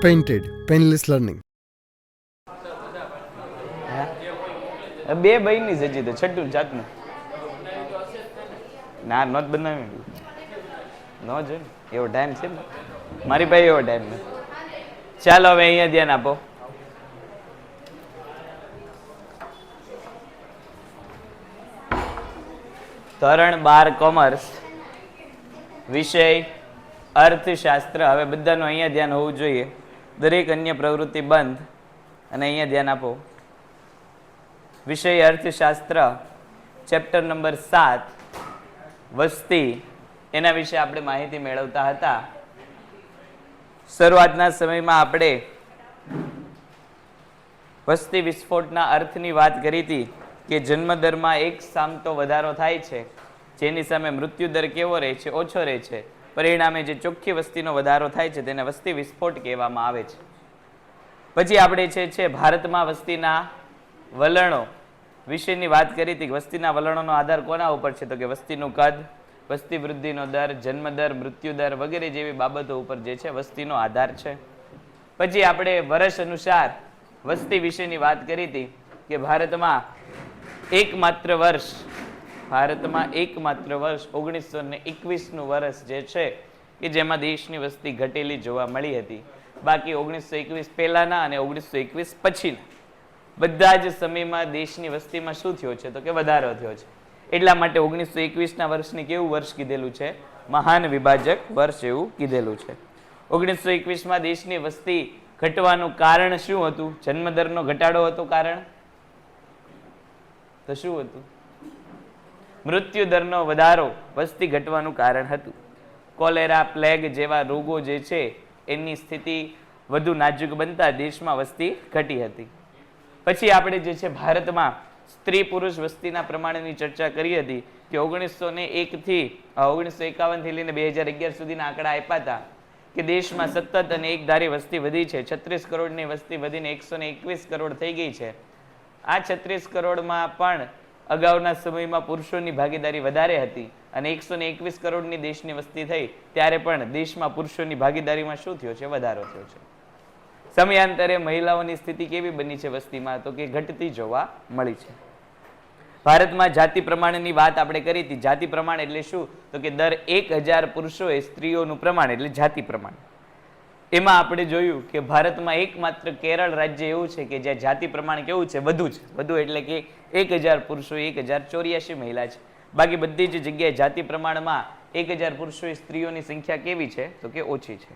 Painted, painless learning. બે બહેની જ હજી તો છઠ્ઠું જાતનું ના નોટ બનાવી ન જો ને એવો ટાઈમ છે ને મારી પાસે એવો ટાઈમ નથી. ચાલો હવે અહીંયા ધ્યાન આપો. ધોરણ 12 કોમર્સ વિષય અર્થશાસ્ત્ર. હવે બધાનું અહીંયા ધ્યાન હોવું જોઈએ. દરેક અન્ય પ્રવૃત્તિ બંધ અને અહીંયા ધ્યાન આપો. વિષય અર્થશાસ્ત્ર ચેપ્ટર નંબર 7 વસ્તી, એના વિશે આપણે માહિતી મેળવતા હતા. શરૂઆતના સમયમાં આપણે વસ્તી વિસ્ફોટના અર્થની વાત કરી હતી કે જન્મદરમાં એક સામતો વધારો થાય છે, જેની સામે મૃત્યુદર કેવો રહે છે? ઓછો રહે છે. પરિણામે જે ચોખ્ખી વસ્તીનો વધારો થાય છે તેને વસ્તી વિસ્ફોટ કહેવામાં આવે છે. પછી આપણે છે ભારતમાં વસ્તીના વલણો વિશેની વાત કરી હતી. વસ્તીના વલણોનો આધાર કોના ઉપર છે? તો કે વસ્તીનું કદ, વસ્તી વૃદ્ધિનો દર, જન્મદર, મૃત્યુદર વગેરે જેવી બાબતો ઉપર જે છે વસ્તીનો આધાર છે. પછી આપણે વર્ષ અનુસાર વસ્તી વિશેની વાત કરી હતી કે ભારતમાં એકમાત્ર વર્ષ 1921નું વર્ષ જે છે કે જેમાં દેશની વસ્તી ઘટેલી જોવા મળી હતી. બાકી 1921 પહેલાના અને 1921 પછીના બધા જ સમયમાં દેશની વસ્તીમાં શું થયો છે? તો કે વધારો થયો છે. એટલા માટે 1921ના વર્ષને કેવું વર્ષ કીધેલું છે? મહાન વિભાજક વર્ષ એવું કીધેલું છે. 1921માં દેશની વસ્તી ઘટવાનું કારણ શું હતું? જન્મદરનો ઘટાડો હતો કારણ? તો શું હતું? મૃત્યુદરનો વધારો વસ્તી ઘટવાનું કારણ હતું. કોલેરા, પ્લેગ જેવા રોગો જે છે એની સ્થિતિ વધુ નાજુક બનતા દેશમાં વસ્તી ઘટી હતી. પછી આપણે જે છે ભારતમાં સ્ત્રી પુરુષ વસ્તીના પ્રમાણની ચર્ચા કરી હતી કે 1901 થી 1951 થી લઈને 2011 સુધીના આંકડા આપ્યા હતા કે દેશમાં સતત અને એકધારી વસ્તી વધી છે. 36 કરોડની વસ્તી વધીને 121 કરોડ થઈ ગઈ છે. આ 36 કરોડમાં પણ અગાઉના સમયમાં પુરુષોની ભાગીદારી વધારે હતી અને 121 કરોડની દેશની વસ્તી થઈ ત્યારે પણ દેશમાં પુરુષોની ભાગીદારીમાં શું થયો છે? વધારો થયો છે. સમયાંતરે મહિલાઓની સ્થિતિ કેવી બની છે વસ્તીમાં? તો કે ઘટતી જોવા મળી છે. ભારતમાં જાતિ પ્રમાણની વાત આપણે કરી હતી. જાતિ પ્રમાણ એટલે શું? તો કે દર 1000 પુરુષોએ સ્ત્રીઓનું પ્રમાણ એટલે જાતિ પ્રમાણ. એમાં આપણે જોયું કે ભારતમાં એકમાત્ર કેરળ રાજ્ય એવું છે કે જ્યાં જાતિ પ્રમાણ કેવું છે? વધુ છે. વધુ એટલે કે 1000 પુરુષો 1084 મહિલા છે. બાકી બધી જ જગ્યાએ જાતિ પ્રમાણમાં 1000 પુરુષો સ્ત્રીઓની સંખ્યા કેવી છે? તો કે ઓછી છે.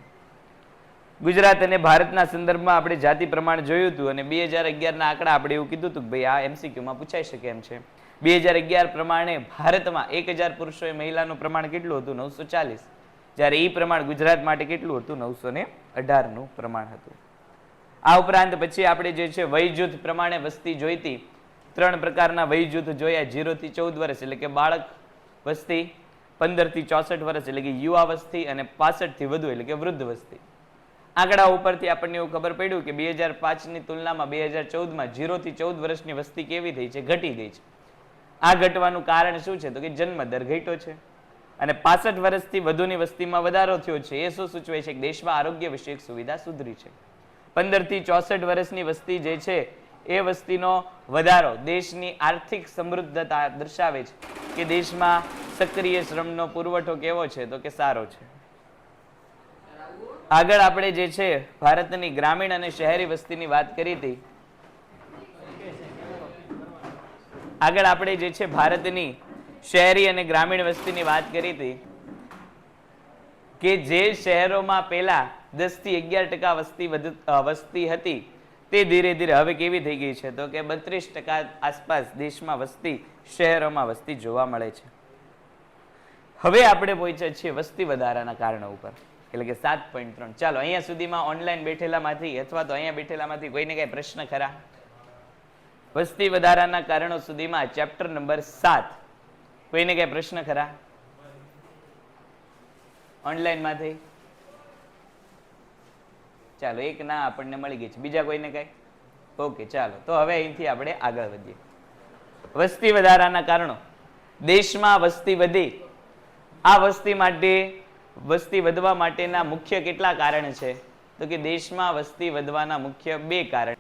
ગુજરાત અને ભારતના સંદર્ભમાં આપણે જાતિ પ્રમાણ જોયું હતું અને 2011ના આંકડા આપણે એવું કીધું હતું કે ભાઈ આ MCQમાં પૂછાઈ શકે એમ છે. 2011 પ્રમાણે ભારતમાં 1000 પુરુષોએ મહિલાનું પ્રમાણ કેટલું હતું? 940. જ્યારે એ પ્રમાણ ગુજરાત માટે કેટલું હતું? 918નું પ્રમાણ હતું. આ ઉપરાંત પછી આપણે જે છે વય જૂથ પ્રમાણે વસ્તી જોઈતી. 3 પ્રકારના વય જૂથ જોયા. 0 થી 14 વર્ષ એટલે કે બાળક વસ્તી, 15 થી 64 વર્ષ એટલે કે યુવા વસ્તી અને 65 થી વધુ એટલે કે વૃદ્ધ વસ્તી. આંકડા ઉપરથી આપણને એવું ખબર પડ્યું કે 2005ની તુલનામાં 2014માં 0 થી 14 વર્ષની વસ્તી કેવી થઈ છે? ઘટી ગઈ છે. આ ઘટવાનું કારણ શું છે? તો કે જન્મદર ઘટ્યો છે અને 65 વર્ષથી વધુની વસ્તીમાં વધારો થયો છે. એ શું સૂચવે છે? કે દેશમાં આરોગ્ય વિષયક સુવિધા સુધરી છે. 15 થી 64 વર્ષની વસ્તી જે છે એ વસ્તીનો વધારો દેશની આર્થિક સમૃદ્ધતા દર્શાવે છે કે દેશમાં સક્રિય શ્રમનો પુરવઠો કેવો છે? તો કે સારો છે. આગળ આપણે જે છે ભારતની ગ્રામીણ અને શહેરી વસ્તીની વાત કરી હતી. આગળ આપણે જે છે ભારતની શહેરી અને ગ્રામીણ વસ્તીની વાત કરી હતી કે જે શહેરોમાં પહેલા 10 થી 11% વસ્તી હતી તે ધીરે ધીરે હવે કેવી થઈ ગઈ છે? તો કે 32% આસપાસ દેશમાં વસ્તી શહેરોમાં વસ્તી જોવા મળે છે. હવે આપણે પહોંચ્યા છીએ વસ્તી વધારાના કારણો ઉપર એટલે કે 7.3. ચાલો અહીંયા સુધીમાં ઓનલાઈન બેઠેલામાંથી અથવા તો અહીંયા બેઠેલામાંથી કોઈને કઈ પ્રશ્ન ખરા? વસ્તી વધારાના કારણો સુધીમાં ચેપ્ટર નંબર 7 કોઈને કઈ પ્રશ્ન ખરા ઓનલાઈનમાંથી? ચાલો એક ના આપણને મળી ગઈ છે. બીજા કોઈને કઈ? ઓકે ચાલો તો હવે અહીંથી આપણે આગળ વધીએ. વસ્તી વધારાના કારણો. દેશમાં વસ્તી વધી. આ વસ્તી વધવા માટેના મુખ્ય કેટલા કારણ છે? તો કે દેશમાં વસ્તી વધવાના મુખ્ય બે કારણ.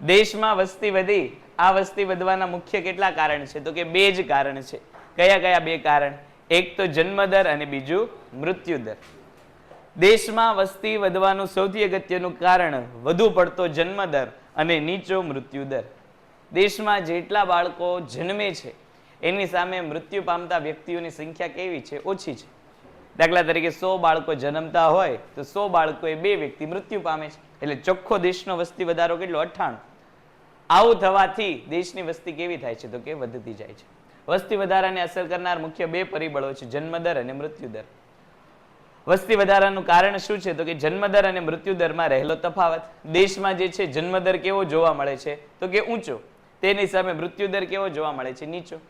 દેશમાં વસ્તી વધી, આ વસ્તી વધવાના મુખ્ય કેટલા કારણ છે? તો કે બે જ કારણ છે. કયા કયા બે કારણ? એક તો જન્મદર અને બીજું મૃત્યુદર. દેશમાં વસ્તી વધવાનું સૌથી અગત્યનું કારણ વધુ પડતો જન્મદર અને નીચો મૃત્યુદર. દેશમાં જેટલા બાળકો જન્મે છે એની સામે મૃત્યુ પામતા વ્યક્તિઓની સંખ્યા કેવી છે? ઓછી છે. દાખલા તરીકે 100 બાળકો જન્મતા હોય તો 100 બાળકોએ 2 વ્યક્તિ મૃત્યુ પામે છે. એટલે ચોખ્ખો દેશનો વસ્તી વધારો કેટલો? 98. આવું થવાથી દેશની વસ્તી કેવી થાય છે? તો કે વધતી જાય છે. વસ્તી વધારાને અસર કરનાર મુખ્ય બે પરિબળો છે, જન્મદર અને મૃત્યુદર. વસ્તી વધારાનું કારણ શું છે? તો કે જન્મદર અને મૃત્યુદરમાં રહેલો તફાવત. દેશમાં જે છે જન્મદર કેવો જોવા મળે છે? તો કે ઊંચો. તેની સામે મૃત્યુદર કેવો જોવા મળે છે? નીચો.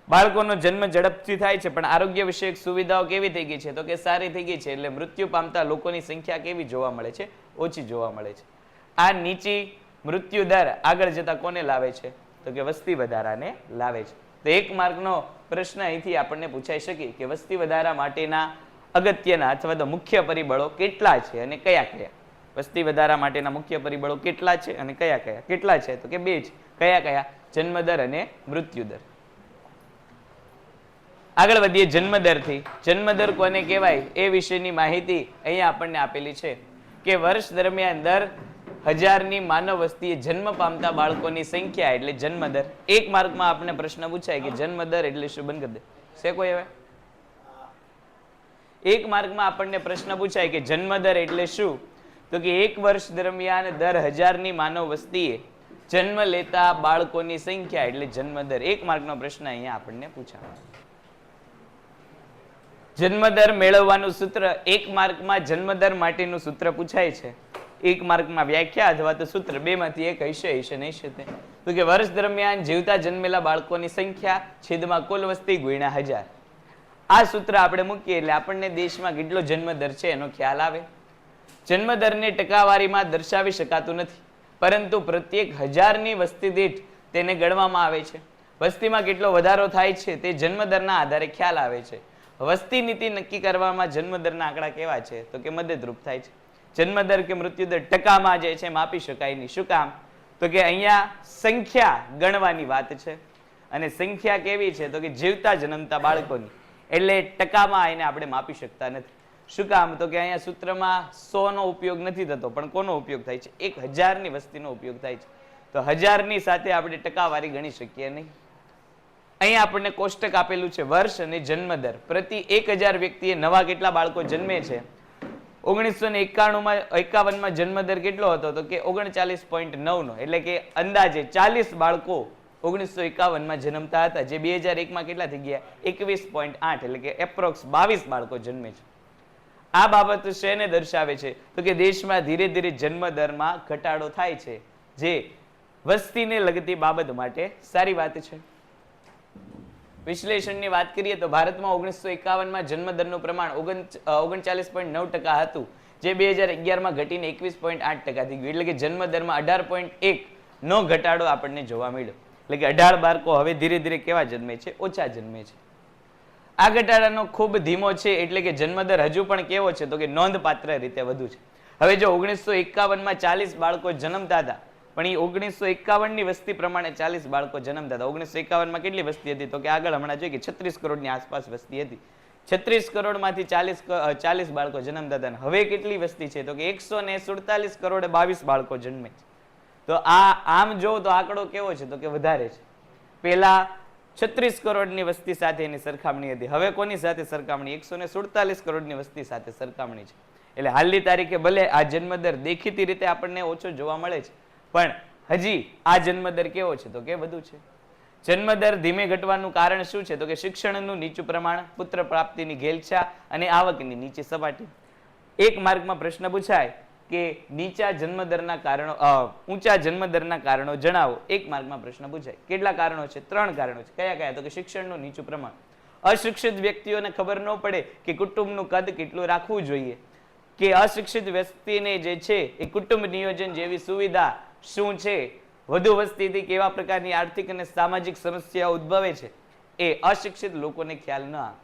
બાળકોનો જન્મ ઝડપથી થાય છે પણ આરોગ્ય વિષયક સુવિધાઓ કેવી થઈ ગઈ છે? તો કે સારી થઈ ગઈ છે. એટલે મૃત્યુ પામતા લોકોની સંખ્યા કેવી જોવા મળે છે? ઓછી જોવા મળે છે. આ નીચી મૃત્યુદર આગળ જતા કોને લાવે છે? તો કે વસ્તી વધારાને લાવે છે. તો 1 માર્કનો પ્રશ્ન અહીંથી આપણને પૂછાઈ શકે કે વસ્તી વધારા માટેના અગત્યના અથવા તો મુખ્ય પરિબળો કેટલા છે અને કયા કયા? વસ્તી વધારા માટેના મુખ્ય પરિબળો કેટલા છે અને કયા કયા? કેટલા છે? તો કે 2 છે. કયા કયા? જન્મદર અને મૃત્યુદર. આગળ વધીએ જન્મદરથી. જન્મદર કોને કહેવાય એ વિશેની માહિતી અહીંયા આપણને આપેલી છે કે વર્ષ દરમિયાન દર 1000ની માનવ વસ્તીએ જન્મ પામતા બાળકોની સંખ્યા એટલે જન્મદર. 1 માર્કમાં આપણને પ્રશ્ન પૂછાય કે જન્મદર એટલે શું? બંધ કરી દે છે કોઈ હવે? 1 માર્કમાં આપણને પ્રશ્ન પૂછાય કે જન્મદર એટલે શું? તો કે 1 વર્ષ દરમિયાન દર 1000ની માનવ વસ્તીએ જન્મ લેતા બાળકોની સંખ્યા એટલે જન્મદર. 1 માર્કનો પ્રશ્ન અહીંયા આપણને પૂછાય. જન્મદર મેળવવાનું સૂત્ર 1 માર્કમાં જન્મદર માટેનું સૂત્ર પૂછાય છે. 1 માર્કમાં વ્યાખ્યા અથવા તો સૂત્ર બેમાંથી એક હશે નહીં હશે. તો કે વર્ષ દરમિયાન જીવતા જન્મેલા બાળકોની સંખ્યા છેદમાં કુલ વસ્તી ગુણ્યા 1000. આ સૂત્ર આપણે મૂકીએ એટલે આપણને દેશમાં કેટલો જન્મદર છે એનો ખ્યાલ આવે. જન્મદરને ટકાવારીમાં દર્શાવી શકાતું નથી પરંતુ પ્રત્યેક 1000ની વસ્તી દીઠ તેને ગણવામાં આવે છે. વસ્તીમાં કેટલો વધારો થાય છે તે જન્મદરના આધારે ખ્યાલ આવે છે. વસ્તી નીતિ નક્કી કરવામાં જન્મદરના આંકડા કેવા છે? તો કે મદદરૂપ થાય છે. જન્મદર કે મૃત્યુદર ટકામાં જે છે માપી શકાય નહીં. શું કામ? તો કે અહીંયા સંખ્યા ગણવાની વાત છે અને સંખ્યા કેવી છે? તો કે જીવતા જન્મતા બાળકોની. એટલે ટકામાં એને આપણે માપી શકતા નથી. શું કામ? તો કે અહીંયા સૂત્રમાં 100 નો ઉપયોગ નથી થતો પણ કોનો ઉપયોગ થાય છે? 1000ની વસ્તીનો ઉપયોગ થાય છે. તો 1000ની સાથે આપણે ટકાવારી ગણી શકીએ નહીં. અહીંયા આપણને કોષ્ટક આપેલું છે વર્ષ અને જન્મદર. પ્રતિ 1000 વ્યક્તિએ નવા કેટલા બાળકો જન્મે છે? 1951માં જન્મદર કેટલો હતો? તો કે 39.9 નો. એટલે કે અંદાજે 40 બાળકો 1951માં જન્મતા હતા જે 2001માં કેટલા થઈ ગયા? 21.8. એટલે કે એપ્રોક્સ 22 બાળકો જન્મે છે. આ બાબત શેને દર્શાવે છે? તો કે દેશમાં ધીરે ધીરે જન્મદરમાં ઘટાડો થાય છે જે વસ્તીને લગતી બાબત માટે સારી વાત છે. વિશ્લેષણની વાત કરીએ તો ભારતમાં 1951માં જન્મદરનું પ્રમાણ 39.9% હતું જે 2011માં ઘટીને 21.8% થઈ ગયું. એટલે કે જન્મદરમાં 18.1 નો ઘટાડો આપણને જોવા મળ્યો. એટલે કે 18 બાળકો હવે ધીરે ધીરે કેવા જન્મે છે? ઓછા જન્મે છે. આ ઘટાડાનો ખૂબ ધીમો છે એટલે કે જન્મદર હજુ પણ કેવો છે? તો કે નોંધપાત્ર રીતે વધુ છે. હવે જો 1951માં 40 બાળકો જન્મતા હતા પણ એ 1951ની વસ્તી પ્રમાણે 40 બાળકો જન્મતા હતા. 1951માં કેટલી વસ્તી હતી? તો કે આગળ હમણાં જોઈએ કે 36 કરોડની આસપાસ વસ્તી હતી. 36 કરોડમાંથી 40 બાળકો જન્મતા હતા. હવે કેટલી વસ્તી છે? તો કે 147 કરોડ 22 બાળકો જન્મે છે. તો આ આમ જો તો આંકડો કેવો છે? તો કે વધારે છે. પહેલા 36 કરોડની વસ્તી સાથે એની સરખામણી હતી. હવે કોની સાથે સરખામણી? 147 કરોડની વસ્તી સાથે સરખામણી છે. એટલે હાલની તારીખે ભલે આ જન્મદર દેખીતી રીતે આપણને ઓછો જોવા મળે છે પણ હજી આ જન્મદર કેવો છે? તો કે વધુ છે. જન્મદર ધીમે ઘટવાનું કારણ શું છે? તો કે શિક્ષણનું નીચું પ્રમાણ, પુત્ર પ્રાપ્તિની ઘેલછા અને આવકની નીચી સપાટી. 1 માર્કમાં પ્રશ્ન પૂછાય કે નીચા જન્મદરના કારણો ઊંચા જન્મદરના કારણો જણાવો. 1 માર્કમાં પ્રશ્ન પૂછાય. કેટલા કારણો છે? 3 કારણો છે. કયા કયા? તો કે શિક્ષણનું નીચું પ્રમાણ. અશિક્ષિત વ્યક્તિઓને ખબર ન પડે કે કુટુંબનું કદ કેટલું રાખવું જોઈએ, કે અશિક્ષિત વ્યક્તિને જે છે એ કુટુંબ નિયોજન જેવી સુવિધા શું છે, વધુ વસ્તીથી કેવા પ્રકારની આર્થિક અને સામાજિક સમસ્યાઓ ઉદ્ભવે છે એ અશિક્ષિત લોકોને ખ્યાલ ન આવે.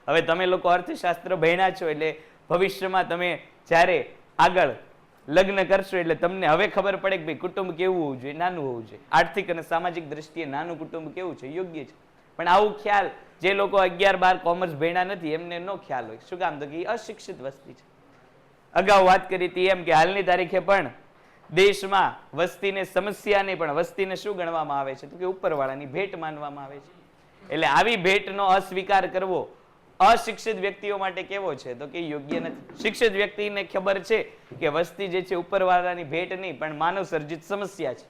હવે તમે લોકો અર્થશાસ્ત્ર ભણ્યા છો એટલે ભવિષ્યમાં તમે જ્યારે આગળ લગ્ન કરશો એટલે તમને હવે ખબર પડે કે ભાઈ કુટુંબ કેવું હોવું જોઈએ, નાનું હોવું જોઈએ. આર્થિક અને સામાજિક દ્રષ્ટિએ નાનું કુટુંબ કેવું છે, યોગ્ય છે. પણ આવું ખ્યાલ જે લોકો 11-12 કોમર્સ ભણ્યા નથી એમને નો ખ્યાલ હોય. શું કામ? તો કે અશિક્ષિત વસ્તી છે. અગાઉ વાત કરી હતી એમ કે હાલની તારીખે પણ દેશમાં વસ્તીને સમસ્યા નહીં પણ વસ્તીને શું ગણવામાં આવે છે તો કે ઉપરવાળાની ભેટ માનવામાં આવે છે. એટલે આવી ભેટનો અસ્વીકાર કરવો અશિક્ષિત વ્યક્તિઓ માટે કેવો છે તો કે યોગ્ય નથી. શિક્ષિત વ્યક્તિને ખબર છે કે વસ્તી જે છે ઉપરવાળાની ભેટ નહીં પણ માનવ સર્જિત સમસ્યા છે.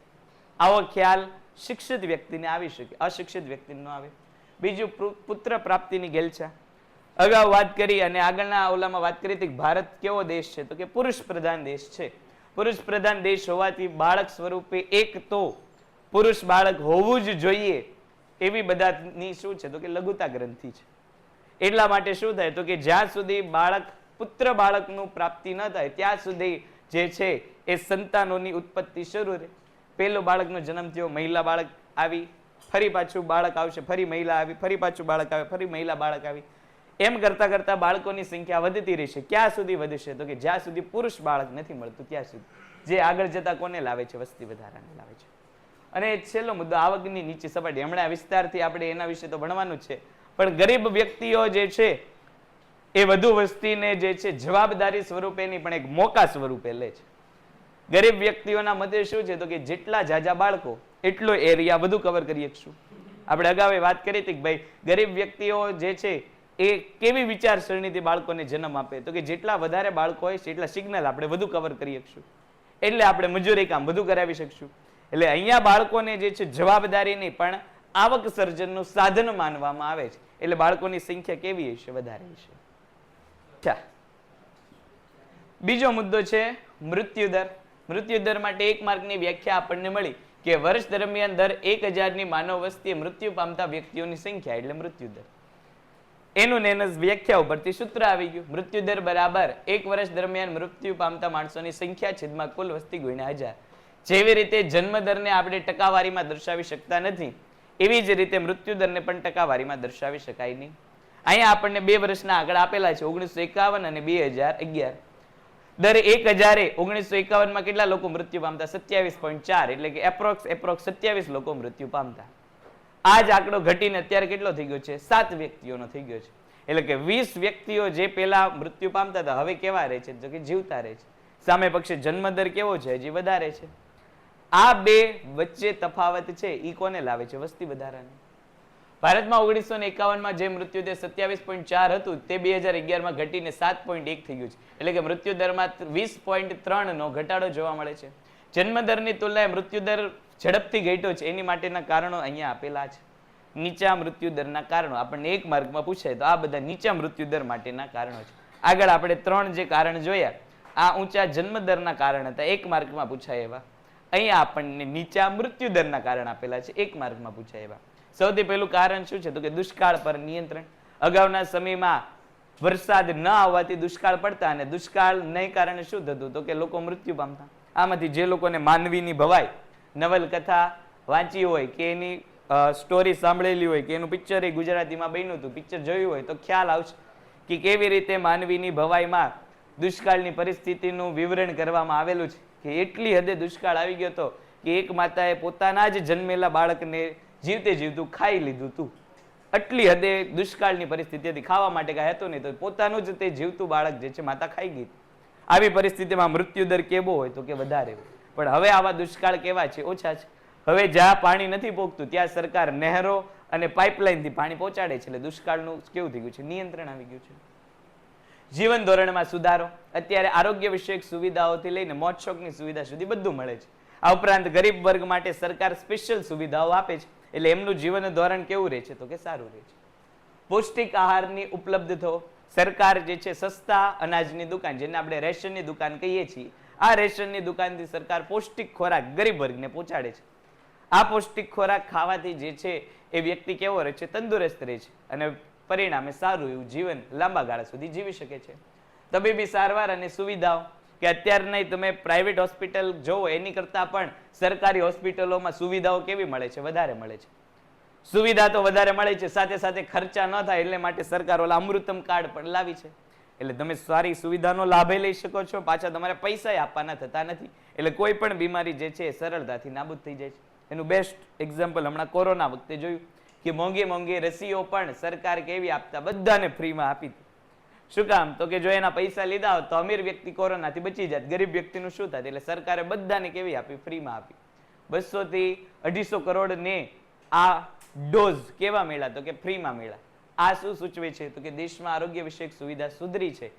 આવો ખ્યાલ શિક્ષિત વ્યક્તિને આવી શકે, અશિક્ષિત વ્યક્તિને ન આવે. બીજું પુત્ર પ્રાપ્તિની ગેલછા. અગાઉ વાત કરી અને આગળના ઓલામાં વાત કરી હતી કે ભારત કેવો દેશ છે તો કે પુરુષ પ્રધાન દેશ છે. પુરુષ પ્રધાન દેશ હોવાથી બાળક સ્વરૂપે એક તો પુરુષ બાળક હોવું જ જોઈએ એવી બધાની શું છે તો કે લઘુતા ગ્રંથિ છે. એટલા માટે શું થાય તો કે જ્યાં સુધી પુત્ર બાળકનું પ્રાપ્તિ ન થાય ત્યાં સુધી જે છે એ સંતાનોની ઉત્પત્તિ શરૂ રહે. પહેલો બાળકનો જન્મ થયો, મહિલા બાળક આવી, ફરી પાછું બાળક આવશે, ફરી મહિલા આવી, ફરી પાછું બાળક આવે, ફરી મહિલા બાળક આવી. એમ કરતા કરતા બાળકોની સંખ્યા વધતી રહેશે. ક્યાં સુધી વધશે તો કે જ્યાં સુધી પુરુષ બાળક નથી મળતું ત્યાં સુધી. જે આગળ જતા કોને લાવે છે? વસ્તી વધારાને લાવે છે. અને છેલ્લો મુદ્દો આવકની નીચી સપાટી. હમણાં વિસ્તારથી આપણે એના વિશે તો ભણવાનું જ છે પણ ગરીબ વ્યક્તિઓ જે છે એ વધુ વસ્તીને જે છે જવાબદારી સ્વરૂપે નહીં પણ એક મોકા સ્વરૂપે લે છે. ગરીબ વ્યક્તિઓના મતે શું છે તો કે જેટલા જાજા બાળકો એટલો એરિયા વધુ કવર કરી શકશું. આપણે અગાઉ વાત કરી હતી કે ભાઈ ગરીબ વ્યક્તિઓ જે છે એ કેવી વિચારસરણીથી બાળકોને જન્મ આપે તો કે જેટલા વધારે બાળકો હોય છે એટલા સિગ્નલ આપણે વધુ કવર કરી શકશું, એટલે આપણે મજૂરી કામ વધુ કરાવી શકશું. એટલે અહીંયા બાળકોને જે છે જવાબદારી નહીં પણ આવક સર્જનનું સાધન માનવામાં આવે છે. એટલે બાળકોની સંખ્યા કેવી હશે? વધારે હશે. બીજો મુદ્દો છે મૃત્યુદર. મૃત્યુદર માટે 1 માર્કની વ્યાખ્યા આપણને મળી કે વર્ષ દરમિયાન દર 1000ની માનવ વસ્તીએ મૃત્યુ પામતા વ્યક્તિઓની સંખ્યા એટલે મૃત્યુદર. એનું વ્યાખ્યા ઉપરથી સૂત્ર આવી ગયું. મૃત્યુદર બરાબર 1 વર્ષ દરમિયાન મૃત્યુ પામતા માણસોની સંખ્યા છેદમાં કુલ વસ્તી ગુણ્યા 1000. જેવી રીતે જન્મદરને આપણે ટકાવારીમાં દર્શાવી શકતા નથી એવી જ રીતે મૃત્યુદરને પણ ટકાવારીમાં દર્શાવી શકાય નહીં. અહીંયા આપણને 2 વર્ષના આંકડા આપેલા છે 1951 અને 2011. દર 1000 1951માં કેટલા લોકો મૃત્યુ પામતા? 27.4 એટલે કે એપ્રોક્સ 27 લોકો મૃત્યુ પામતા. આ જ આંકડો ઘટીને અત્યારે કેટલો થઈ ગયો છે? 7 વ્યક્તિઓનો થઈ ગયો છે. એટલે કે 20 વ્યક્તિઓ જે પેલા મૃત્યુ પામતા હતા હવે કેવા રહે છે તો કે જીવતા રહે છે. સામે પક્ષે જન્મદર કેવો છે? હજી વધારે છે. આ બે વચ્ચે તફાવત છે ઈ કોને લાવે છે? વસ્તી વધારાને. ભારતમાં 1951માં જે મૃત્યુ દર 27.4 હતું તે 2011માં ઘટીને 7.1 થઈ ગયું છે. એટલે કે મૃત્યુ દરમાં 20.3 નો ઘટાડો જોવા મળે છે. જન્મદરની તુલનાએ મૃત્યુદર ઝડપથી ઘટ્યો છે એની માટેના કારણો અહીંયા આપેલા છે. નીચા મૃત્યુદરના કારણો આપણને 1 માર્કમાં પૂછાય તો આ બધા નીચા મૃત્યુદર માટેના કારણો છે. આગળ આપણે 3 જે કારણ જોયા આ ઊંચા જન્મદરના કારણ હતા 1 માર્કમાં પૂછાય એવા. અહીંયા આપણને નીચા મૃત્યુદરના કારણ આપેલા છે 1 માર્કમાં પૂછાય એવા. સૌથી પહેલું કારણ શું છે તો કે દુષ્કાળ પર નિયંત્રણ. અગાઉના સમયમાં વરસાદ ન આવવાથી દુષ્કાળ પડતા અને દુષ્કાળ નહીં કારણે શું થતું તો કે લોકો મૃત્યુ પામતા. આમાંથી જે લોકોને માનવીની ભવાઈ નવલકથા વાંચી હોય કે એની સ્ટોરી સાંભળેલી હોય કે એનું પિક્ચર એ ગુજરાતીમાં બન્યું હતું, પિક્ચર જોયું હોય તો ખ્યાલ આવશે કે કેવી રીતે માનવીની ભવાઈમાં દુષ્કાળની પરિસ્થિતિનું વિવરણ કરવામાં આવેલું છે કે એટલી હદે દુષ્કાળ આવી ગયો હતો કે એક માતાએ પોતાના જ જન્મેલા બાળકને જીવતે જીવતું ખાઈ લીધું હતું. આટલી હદે દુષ્કાળની પરિસ્થિતિ હતી, ખાવા માટે કાંઈ હતું નહીં તો પોતાનું જ તે જીવતું બાળક જે છે માતા ખાઈ ગઈ. આવી પરિસ્થિતિમાં મૃત્યુદર કેવો હોય તો કે વધારે હોય. પણ હવે આવા દુષ્કાળ કેવા છે? ઓછા છે. હવે જ્યાં પાણી નથી પહોંચતું ત્યાં સરકાર નહેરો અને પાઇપલાઇનથી પાણી પહોંચાડે છે. એટલે દુષ્કાળનું કેવું થઈ ગયું છે? નિયંત્રણ આવી ગયું છે. જીવન ધોરણમાં સુધારો. અત્યારે આરોગ્ય વિષયક સુવિધાઓથી લઈને મોજ શોખની સુવિધા સુધી બધું મળે છે. આ ઉપરાંત ગરીબ વર્ગ માટે સરકાર સ્પેશિયલ સુવિધાઓ આપે છે. એટલે એમનું જીવન ધોરણ કેવું રહે છે તો કે સારું રહે છે. પૌષ્ટિક આહારની ઉપલબ્ધ થવો. સરકાર જે છે સસ્તા અનાજની દુકાન જેને આપણે રેશનની દુકાન કહીએ છીએ આ રેશનની દુકાનથી સરકાર પૌષ્ટિક ખોરાક ગરીબ વર્ગને પહોંચાડે છે. આ પૌષ્ટિક ખોરાક ખાવાથી જે છે એ વ્યક્તિ કેવો રહે છે? તંદુરસ્ત રહે છે અને પરિણામે સારું એવું જીવન લાંબા ગાળા સુધી જીવી શકે છે. તબીબી સારવાર અને સુવિધાઓ કે અત્યારના તમે પ્રાઇવેટ હોસ્પિટલ જોવો એની કરતાં પણ સરકારી હોસ્પિટલોમાં સુવિધાઓ કેવી મળે છે? વધારે મળે છે. સુવિધા તો વધારે મળે છે સાથે સાથે ખર્ચા ન થાય એટલે માટે સરકાર ઓલા અમૃતમ કાર્ડ પણ લાવી છે. એટલે તમે સારી સુવિધાનો લાભ લઈ શકો છો, પાછા તમારે પૈસા આપવાના થતા નથી. એટલે કોઈ પણ બીમારી જે છે એ સરળતાથી નાબૂદ થઈ જાય છે. એનું બેસ્ટ એક્ઝામ્પલ હમણાં કોરોના વખતે જોયું કે મોંઘી મોંઘી રસીઓ પણ સરકાર કેવી આપતા, બધાને ફ્રીમાં આપી હતી. શું કામ? તો કે જો એના પૈસા લીધા હોત તો અમીર વ્યક્તિ કોરોનાથી બચી જાત, ગરીબ વ્યક્તિનું શું થાય? એટલે સરકારે બધાને કેવી આપી? ફ્રીમાં આપી. 200 થી 250 કરોડ ને આ ડોઝ કેવા મળ્યા? તો કે ફ્રીમાં મળ્યા. આ શું સૂચવે છે? તો કે દેશમાં આરોગ્ય વિષયક સુવિધા સુધરી છે,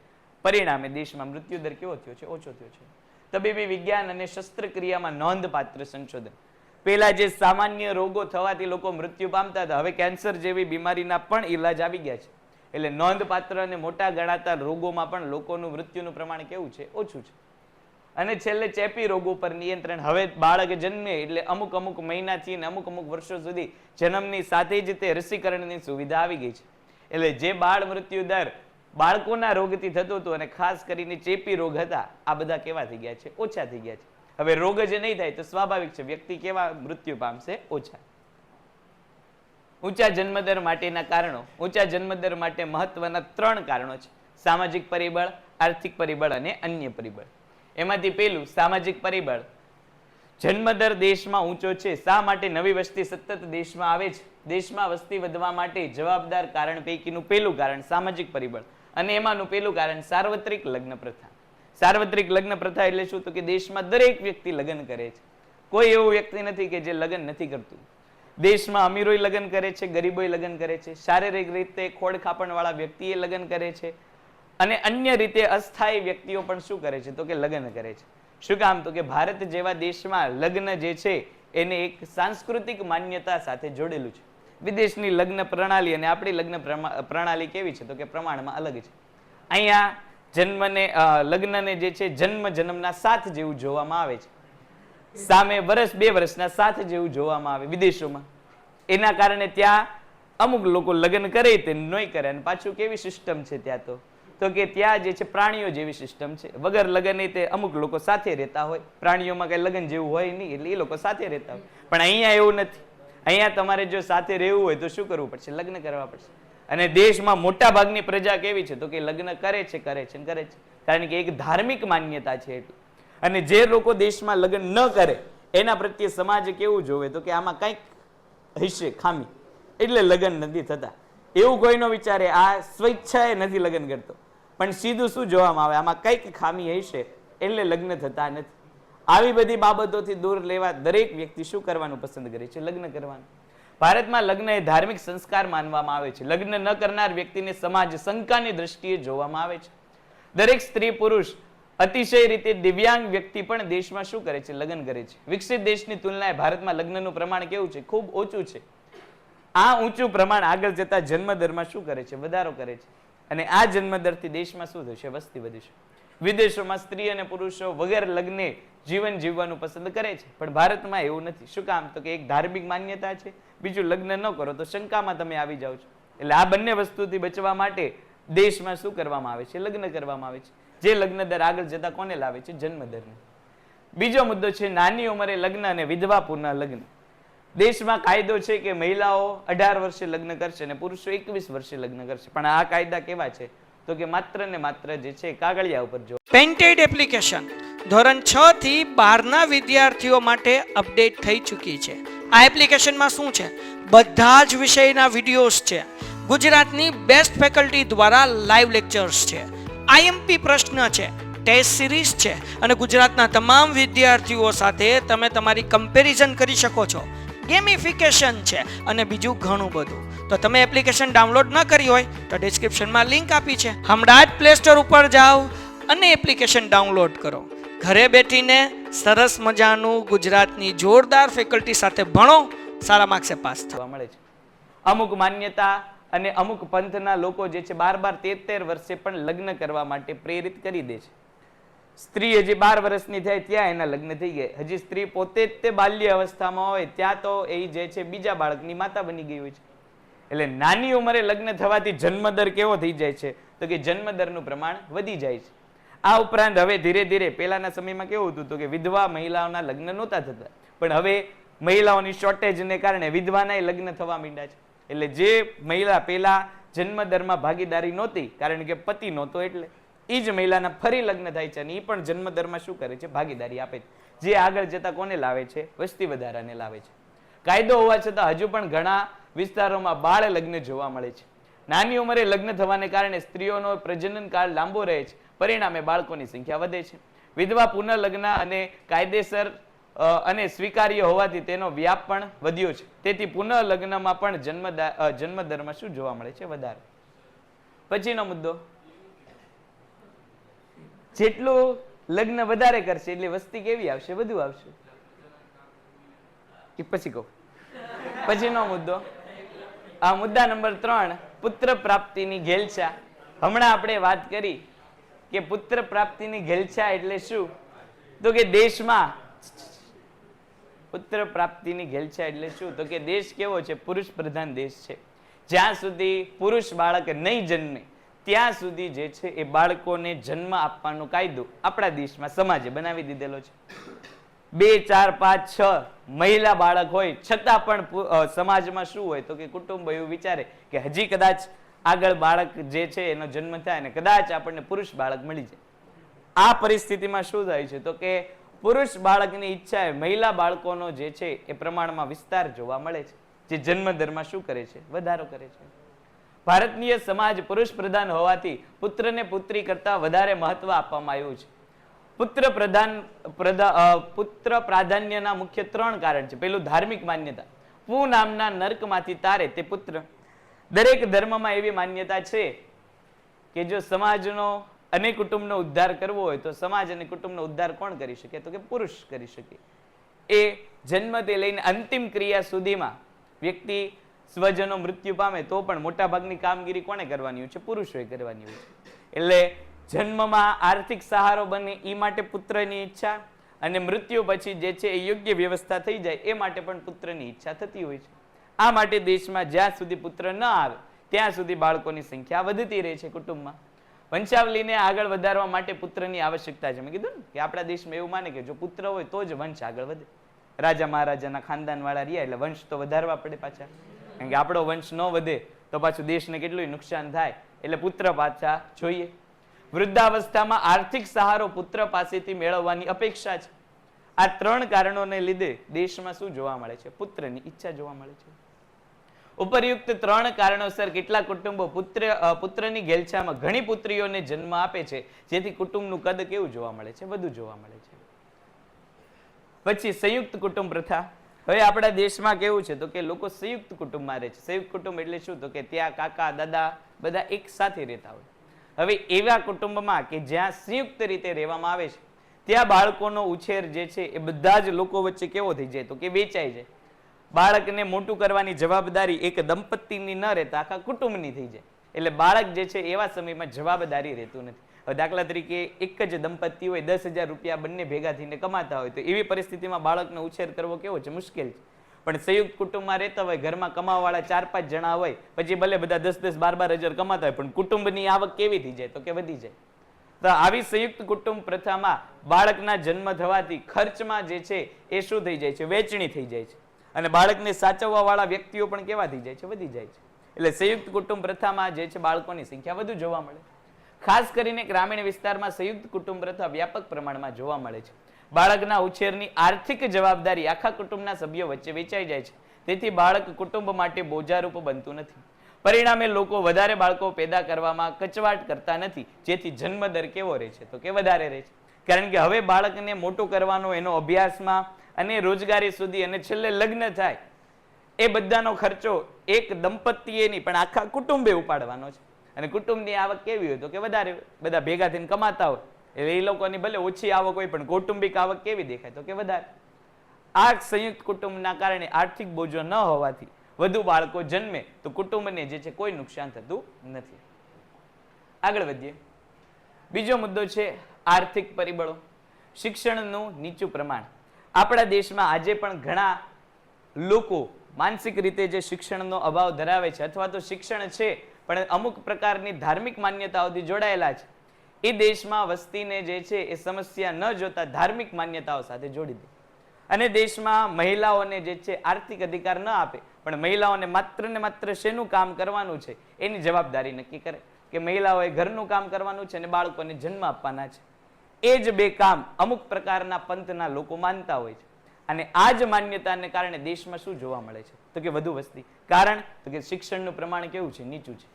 પરિણામે દેશમાં મૃત્યુદર કેવો થયો છે? ઓછો થયો છે. તબીબી વિજ્ઞાન અને શસ્ત્રક્રિયામાં નોંધપાત્ર સંશોધન. પહેલા જે સામાન્ય રોગો થવાથી લોકો મૃત્યુ પામતા હતા, હવે કેન્સર જેવી બીમારીના પણ ઈલાજ આવી ગયા છે. એટલે નોંધપાત્ર અને મોટા ગણાતા રોગોમાં પણ લોકોનું મૃત્યુનું પ્રમાણ કેવું છે? ઓછું છે. અને છેલ્લે ચેપી રોગો પર નિયંત્રણ. હવે બાળક જન્મે એટલે અમુક અમુક મહિનાથી અને અમુક અમુક વર્ષો સુધી જન્મની સાથે જ તે રસીકરણની સુવિધા આવી ગઈ છે. એટલે જે બાળ મૃત્યુ દર બાળકોના રોગથી થતો હતો અને ખાસ કરીને ચેપી રોગ હતા, આ બધા કેવા થઈ ગયા છે? ઓછા થઈ ગયા છે. હવે રોગ જ નહીં થાય તો સ્વાભાવિક છે વ્યક્તિ કેવા મૃત્યુ પામશે? ઓછા. ઊંચા જન્મદર માટેના કારણો. ઊંચા જન્મદર માટે મહત્વના 3 કારણો છે: સામાજિક પરિબળ, આર્થિક પરિબળ અને અન્ય પરિબળ. એમાંથી પહેલું સામાજિક પરિબળ. જન્મદર દેશમાં ઊંચો છે. શા માટે? નવી વસ્તી સતત દેશમાં આવે છે. દેશમાં વસ્તી વધવા માટે જવાબદાર કારણ પૈકીનું પહેલું કારણ સામાજિક પરિબળ, અને એમાંનું પહેલું કારણ સાર્વત્રિક લગ્ન પ્રથા. સાર્વત્રિક લગ્ન પ્રથા એટલે શું? તો કે દેશમાં દરેક વ્યક્તિ લગ્ન કરે છે. કોઈ એવું વ્યક્તિ નથી કે જે લગ્ન નથી કરતું. દેશમાં અમીરોય લગ્ન કરે છે, ગરીબોય લગ્ન કરે છે, શારીરિક રીતે ખોડ ખાપણ વાળા વ્યક્તિએ લગ્ન કરે છે, અને અન્ય રીતે અસ્થાયી વ્યક્તિઓ પણ શું કરે છે? તો કે લગ્ન કરે છે. શું કામ? તો કે ભારત જેવા દેશમાં લગ્ન જે છે એને એક સાંસ્કૃતિક માન્યતા સાથે જોડેલું છે. વિદેશની લગ્ન પ્રણાલી અને આપણી લગ્ન પ્રણાલી કેવી છે? તો કે પ્રમાણમાં અલગ છે. અહીંયા જન્મને લગ્નને જે છે જન્મના સાથ જેવું જોવામાં આવે છે. સામે વર્ષ 2 વર્ષના સાથ જેવું જોવામાં આવે વિદેશોમાં. એના કારણે ત્યાં અમુક લોકો લગ્ન કરે તે નહીં કરે. અને પાછું કેવી સિસ્ટમ છે ત્યાં? તો કે ત્યાં જે છે પ્રાણીઓ જેવી સિસ્ટમ છે. વગર લગ્ન તે અમુક લોકો સાથે રહેતા હોય. પ્રાણીઓમાં કઈ લગ્ન જેવું હોય નહીં, એટલે એ લોકો સાથે રહેતા હોય. પણ અહીંયા એવું નથી. અહીંયા તમારે જો સાથે રહેવું હોય તો શું કરવું પડશે? લગ્ન કરવા પડશે. અને દેશમાં મોટા ભાગની પ્રજા કેવી છે? તો કે લગ્ન કરે છે. કારણ કે એક ધાર્મિક માન્યતા છે એટલે. અને જે લોકો દેશમાં લગ્ન ન કરે એના પ્રત્યે સમાજ કેવું જોવે? તો કે આમાં કંઈક હશે ખામી, એટલે લગ્ન નથી થતા. એવું કોઈ નો વિચારે આ સ્વેચ્છાએ નથી લગ્ન કરતો, પણ સીધું શું જોવામાં આવે? આમાં કંઈક ખામી હશે એટલે લગ્ન થતા નથી. આવી બધી બાબતોથી દૂર લેવા દરેક વ્યક્તિ શું કરવાનું પસંદ કરે છે? લગ્ન કરવાનું. ભારતમાં લગ્ન એ ધાર્મિક સંસ્કાર માનવામાં આવે છે. લગ્ન ન કરનાર વ્યક્તિને સમાજ શંકાની દ્રષ્ટિએ જોવામાં આવે છે. દરેક સ્ત્રી પુરુષ અતિશય રીતે દિવ્યાંગ વ્યક્તિ પણ દેશમાં શું કરે છે? લગ્ન કરે છે. વિકસિત દેશની તુલનાએ ભારતમાં લગ્નનું પ્રમાણ કેવું છે? ખૂબ ઓછું છે. આ ઊંચું પ્રમાણ આગળ જતા જન્મદરમાં શું કરે છે? વધારો કરે છે. અને આ જન્મદરથી દેશમાં શું થશે? વસ્તી વધશે. વિદેશોમાં સ્ત્રી અને પુરુષો વગર લગ્ને જીવન જીવવાનું પસંદ કરે છે, પણ ભારતમાં એવું નથી. શું કામ? તો કે એક ધાર્મિક માન્યતા છે, બીજું લગ્ન ન કરો તો શંકામાં તમે આવી જાઓ છો. એટલે આ બંને વસ્તુથી બચવા માટે દેશમાં શું કરવામાં આવે છે? લગ્ન કરવામાં આવે છે. જે લગ્ન દર આગળ જતા કોને લાવે છે? જન્મદરને. બીજો મુદ્દો છે નાની ઉંમરે લગ્ન અને વિધવા પુનઃ લગ્ન. દેશમાં કાયદો છે કે મહિલાઓ 18 વર્ષે લગ્ન કરશે અને પુરુષો 21 વર્ષે લગ્ન કરશે. પણ આ કાયદા કેવા છે? તો કે માત્ર ને માત્ર જે છે કાગળિયા ઉપર જો. પેન્ટેડ એપ્લિકેશન ધોરણ 6 થી 12 ના વિદ્યાર્થીઓ માટે અપડેટ થઈ ચૂકી છે. આ એપ્લિકેશનમાં શું છે? બધા જ વિષયના વિડીયોઝ છે. ગુજરાતની બેસ્ટ ફેકલ્ટી દ્વારા લાઈવ લેક્ચર્સ છે. આઈએમપી પ્રશ્ન છે, ટેસ્ટ સિરીઝ છે, અને ગુજરાતના તમામ વિદ્યાર્થીઓ સાથે તમે તમારી કમ્પેરિઝન કરી શકો છો. ગેમિફિકેશન છે અને બીજું ઘણું બધું. તો તમે એપ્લિકેશન ડાઉનલોડ ન કરી હોય તો ડિસ્ક્રિપ્શનમાં લિંક આપી છે. હમણાં જ પ્લે સ્ટોર ઉપર જાઓ અને એપ્લિકેશન ડાઉનલોડ કરો. ઘરે બેઠીને સરસ મજાનું ગુજરાતની જોરદાર ફેકલ્ટી સાથે ભણો, સારા માર્ક્સે પાસ થવા મળે છે. અમુક માન્યતા અને અમુક પંથના લોકો જે છે 12, 13 વર્ષે પણ લગ્ન કરવા માટે પ્રેરિત કરી દે છે. સ્ત્રી હજી 12 વર્ષની થાય ત્યાં એના લગ્ન થઈ ગયા. હજી સ્ત્રી પોતે જ તે બાલ્ય અવસ્થામાં હોય ત્યાં તો એ જે છે બીજા બાળકની માતા બની ગઈ હોય છે. એટલે નાની ઉંમરે લગ્ન થવાથી જન્મદર કેવો થઈ જાય છે? તો કે જન્મદરનું પ્રમાણ વધી જાય છે. આ ઉપરાંત હવે ધીરે ધીરે પહેલાના સમયમાં કેવું હતું? તો કે વિધવા મહિલાઓના લગ્ન નહોતા થતા, પણ હવે મહિલાઓની શોર્ટેજને કારણે વિધવાના લગ્ન થવા માંડ્યા છે. એટલે જે મહિલા પહેલા જન્મદરમાં ભાગીદારી નહોતી, કારણ કે પતિ નહોતો, એટલે એ જ મહિલાના ફરી લગ્ન થાય છે અને એ પણ જન્મદરમાં શું કરે છે? ભાગીદારી આપે છે, જે આગળ જતા કોને લાવે છે? વસ્તી વધારાને લાવે છે. કાયદો હોવા છતાં હજુ પણ ઘણા વિસ્તારોમાં બાળ લગ્ન જોવા મળે છે. નાની ઉંમરે લગ્ન થવાને કારણે સ્ત્રીઓનો પ્રજનન કાળ લાંબો રહે છે, પરિણામે બાળકોની સંખ્યા વધે છે. વિધવા પુનઃલગ્ન અને કાયદેસર અને સ્વીકાર્ય હોવાથી તેનો વ્યાપ પણ વધ્યો છે. તેથી પુનઃલગ્નમાં પણ જન્મદરમાં શું જોવા મળે છે? વધારો. પછીનો મુદ્દો, જેટલું લગ્ન વધારે કરશે એટલે વસ્તી કેવી આવશે? વધુ આવશે. એ પછી કહું. પછીનો મુદ્દો, આ મુદ્દા નંબર 3, પુત્ર પ્રાપ્તિની ઘેલછા. હમણાં આપણે વાત કરી કે પુત્ર પ્રાપ્તિની ઘેલછા એટલે શું? તો કે દેશમાં પુત્ર પ્રાપ્તિની ઘેલછા એટલે શું? તો કે દેશ કેવો છે? પુરુષ પ્રધાન દેશ છે. જ્યાં સુધી પુરુષ બાળક નહીં જન્મે ત્યાં સુધી જે છે એ બાળકોને જન્મ આપવાનો કાયદો આપણા દેશમાં સમાજે બનાવી દીધેલો છે. 2, 4, 5, 6 મહિલા બાળક હોય છતાં પણ સમાજમાં શું હોય? તો કે કુટુંબ એવું વિચારે કે હજી કદાચ આગળ બાળક જે છે એનો જન્મ થાય અને કદાચ આપણને પુરુષ બાળક મળી જાય. આ પરિસ્થિતિમાં શું થાય છે? તો કે પુરુષ બાળકની ઈચ્છાએ મહિલા બાળકોનો જે છે એ પ્રમાણમાં વિસ્તાર જોવા મળે છે, જે જન્મદરમાં શું કરે છે? વધારો કરે છે. ભારતીય સમાજ પુરુષ પ્રધાન હોવાથી પુત્રને પુત્રી કરતા વધારે મહત્વ આપવામાં આવ્યું છે. પુત્ર પ્રાધાન્યના મુખ્ય 3 કારણ છે. પેલું ધાર્મિક માન્યતા. પૂ નામના નર્કમાંથી તારે તે પુત્ર. દરેક ધર્મમાં એવી માન્યતા છે કે જો સમાજનો અને કુટુંબનો ઉદ્ધાર કરવો હોય તો સમાજ અને કુટુંબનો ઉદ્ધાર કોણ કરી શકે? તો કે પુરુષ કરી શકે. એ જન્મથી લઈને અંતિમ ક્રિયા સુધીમાં વ્યક્તિ સ્વજનો મૃત્યુ પામે તો પણ મોટા ભાગની કામગીરી કોને કરવાની હોય છે? પુરુષોએ કરવાની હોય છે. એટલે જન્મમાં આર્થિક સહારો બને એ માટે પુત્રની ઈચ્છા, અને મૃત્યુ પછી જે છે એ યોગ્ય વ્યવસ્થા થઈ જાય એ માટે પણ પુત્રની ઈચ્છા થતી હોય છે. આ માટે દેશમાં જ્યાં સુધી પુત્ર ન આવે ત્યાં સુધી બાળકોની સંખ્યા વધતી રહે છે. કુટુંબમાં વંશાવલીને આગળ વધારવા માટે પુત્રની આવશ્યકતા છે. મેં કીધું ને કે આપણા દેશમાં એવું માને કે જો પુત્ર હોય તો જ વંશ આગળ વધે. રાજા મહારાજાના ખાનદાન વાળા રહ્યા એટલે વંશ તો વધારવા પડે પાછા, કારણ કે આપણો વંશ ન વધે તો પાછું દેશને કેટલું નુકસાન થાય, એટલે પુત્ર પાછા જોઈએ. વૃદ્ધાવસ્થામાં આર્થિક સહારો પુત્ર પાસેથી મેળવવાની અપેક્ષા છે. આ 3 કારણોને લીધે દેશમાં શું જોવા મળે છે? પુત્રની ઈચ્છા જોવા મળે છે. ઉપરયુક્ત 3 કારણોસર કેટલાક કુટુંબો પુત્રની ઘેલછામાં ઘણી પુત્રીઓને જન્મ આપે છે, જેથી કુટુંબનું કદ કેવું જોવા મળે છે? વધુ જોવા મળે છે. પછી સંયુક્ત કુટુંબ પ્રથા. હવે આપણા દેશમાં કેવું છે? તો કે લોકો સંયુક્ત કુટુંબમાં રહે છે. સંયુક્ત કુટુંબ એટલે શું? તો કે ત્યાં કાકા દાદા બધા એક સાથે રહેતા હોય. હવે એવા કુટુંબમાં કે જ્યાં સંયુક્ત રીતે રહેવામાં આવે છે ત્યાં બાળકોનો ઉછેર જે છે એ બધા જ લોકો વચ્ચે કેવો થઈ જાય? તો કે વેચાઈ જાય. બાળકને મોટું કરવાની જવાબદારી એક દંપતીની ન રહેતા આખા કુટુંબની થઈ જાય. એટલે બાળક જે છે એવા સમયમાં જવાબદારી રહેતું નથી. હવે દાખલા તરીકે એક જ દંપતી હોય, 10,000 રૂપિયા બંને ભેગા થઈને કમાતા હોય તો એવી પરિસ્થિતિમાં બાળકનો ઉછેર કરવો કેવો છે? મુશ્કેલ છે. પણ સંયુક્ત કુટુંબમાં રહેતા હોય, ઘરમાં કમાવાવાળા 4-5 જણા હોય, પછી ભલે બધા 10-10, 12-12 હજાર કમાતા હોય પણ કુટુંબની આવક કેવી થઈ જાય? તો કે વધી જાય. તો આવી સંયુક્ત કુટુંબ પ્રથામાં બાળકના જન્મ થવાથી ખર્ચમાં જે છે એ શું થઈ જાય છે? વેચણી થઈ જાય છે. અને બાળકને સાચવવા વાળા વ્યક્તિઓ પણ કેવા થઈ જાય છે? વધી જાય છે. એટલે સંયુક્ત કુટુંબ પ્રથામાં જે છે બાળકોની સંખ્યા વધુ જોવા મળે. ખાસ કરીને ગ્રામીણ વિસ્તારમાં સંયુક્ત કુટુંબ પ્રથા વ્યાપક પ્રમાણમાં જોવા મળે છે. બાળકના ઉછેરની આર્થિક જવાબદારી આખા કુટુંબના સભ્યો વચ્ચે વેચાઈ જાય છે. તેથી બાળક કુટુંબ માટે બોજારૂપ બનતું નથી. પરિણામે લોકો વધારે બાળકો પેદા કરવામાં કચવાટ કરતા નથી, જેથી જન્મદર કેવો રહે છે? તો કે વધારે રહે છે. કારણ કે હવે બાળકને મોટું કરવાનો એનો અભ્યાસમાં અને રોજગારી સુધી અને છેલ્લે લગ્ન થાય એ બધાનો ખર્ચો એક દંપતીએ નહીં પણ આખા કુટુંબે ઉપાડવાનો છે. અને કુટુંબની આવક કેવી હોય? તો કે વધારે. બધા ભેગા થઈને કમાતા હોય એટલે એ લોકોની ભલે ઓછી આવક હોય પણ કૌટુંબિક આવક કેવી દેખાય? તો કે વધારે. આ સંયુક્ત કુટુંબના કારણે આર્થિક બોજો ન હોવાથી વધુ બાળકો જન્મે તો કુટુંબને જે છે કોઈ નુકસાન થતું નથી. આગળ વધીએ. બીજો મુદ્દો છે આર્થિક પરિબળો. શિક્ષણનું નીચું પ્રમાણ. આપણા દેશમાં આજે પણ ઘણા લોકો માનસિક રીતે જે શિક્ષણનો અભાવ ધરાવે છે અથવા તો શિક્ષણ છે પણ અમુક પ્રકારની ધાર્મિક માન્યતાઓથી જોડાયેલા છે, એ દેશમાં વસ્તીને જે છે એ સમસ્યા ન જોતા ધાર્મિક માન્યતાઓ સાથે જોડી દે અને દેશમાં મહિલાઓને જે છે આર્થિક અધિકાર ન આપે પણ મહિલાઓને માત્ર ને માત્ર શેનું કામ કરવાનું છે એની જવાબદારી નક્કી કરે કે મહિલાઓએ ઘરનું કામ કરવાનું છે અને બાળકોને જન્મ આપવાના છે. એ જ બે કામ અમુક પ્રકારના પંથના લોકો માનતા હોય છે. અને આ જ માન્યતાને કારણે દેશમાં શું જોવા મળે છે તો કે વધુ વસ્તી. કારણ તો કે શિક્ષણનું પ્રમાણ કેવું છે? નીચું છે.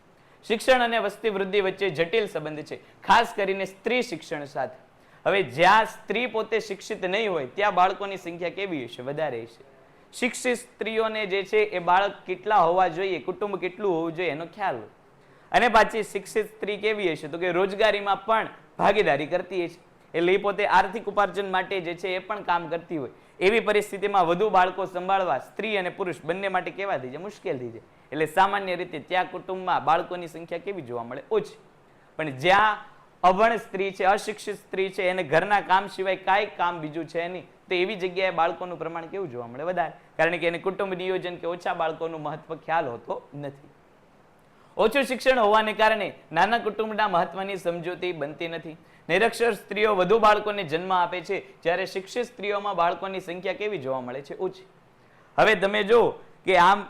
શિક્ષણ અને વસ્તી વૃદ્ધિ વચ્ચે જટિલ સંબંધ છે, ખાસ કરીને સ્ત્રી શિક્ષણ સાથે. હવે જ્યાં સ્ત્રી પોતે શિક્ષિત નહીં હોય ત્યાં બાળકોની સંખ્યા કેવી હશે? વધારે હશે. શિક્ષિત સ્ત્રીઓને જે છે એ બાળક કેટલા હોવા જોઈએ, કુટુંબ કેટલું હોવું જોઈએ એનો ખ્યાલ હોય. અને પાછી શિક્ષિત સ્ત્રી કેવી હશે તો કે રોજગારીમાં પણ ભાગીદારી કરતી હશે. એટલે એ પોતે આર્થિક ઉપાર્જન માટે જે છે એ પણ કામ કરતી હોય. એવી પરિસ્થિતિમાં વધુ બાળકો સંભાળવા સ્ત્રી અને પુરુષ બંને માટે કેવા થઈ જાય? મુશ્કેલ થઈ જાય. એટલે સામાન્ય રીતે ત્યાં કુટુંબમાં બાળકોની સંખ્યા કેવી જોવા મળે? ઓછી. પણ જ્યાં અભણ સ્ત્રી છે, અશિક્ષિત સ્ત્રી છે, એને ઘરના કામ સિવાય કાંઈ કામ બીજું છે નહીં, તો એવી જગ્યાએ બાળકોનું પ્રમાણ કેવું જોવા મળે? વધારે. કારણ કે એને કુટુંબ નિયોજન કે ઓછા બાળકોનું મહત્વ ખ્યાલ હોતો નથી. ઓછું શિક્ષણ હોવાને કારણે નાના કુટુંબના મહત્વની સમજૂતી બનતી નથી. નિરક્ષર સ્ત્રીઓ વધુ બાળકોને જન્મ આપે છે, જ્યારે શિક્ષિત સ્ત્રીઓમાં બાળકોની સંખ્યા કેવી જોવા મળે છે? ઓછી. હવે તમે જો કે આમ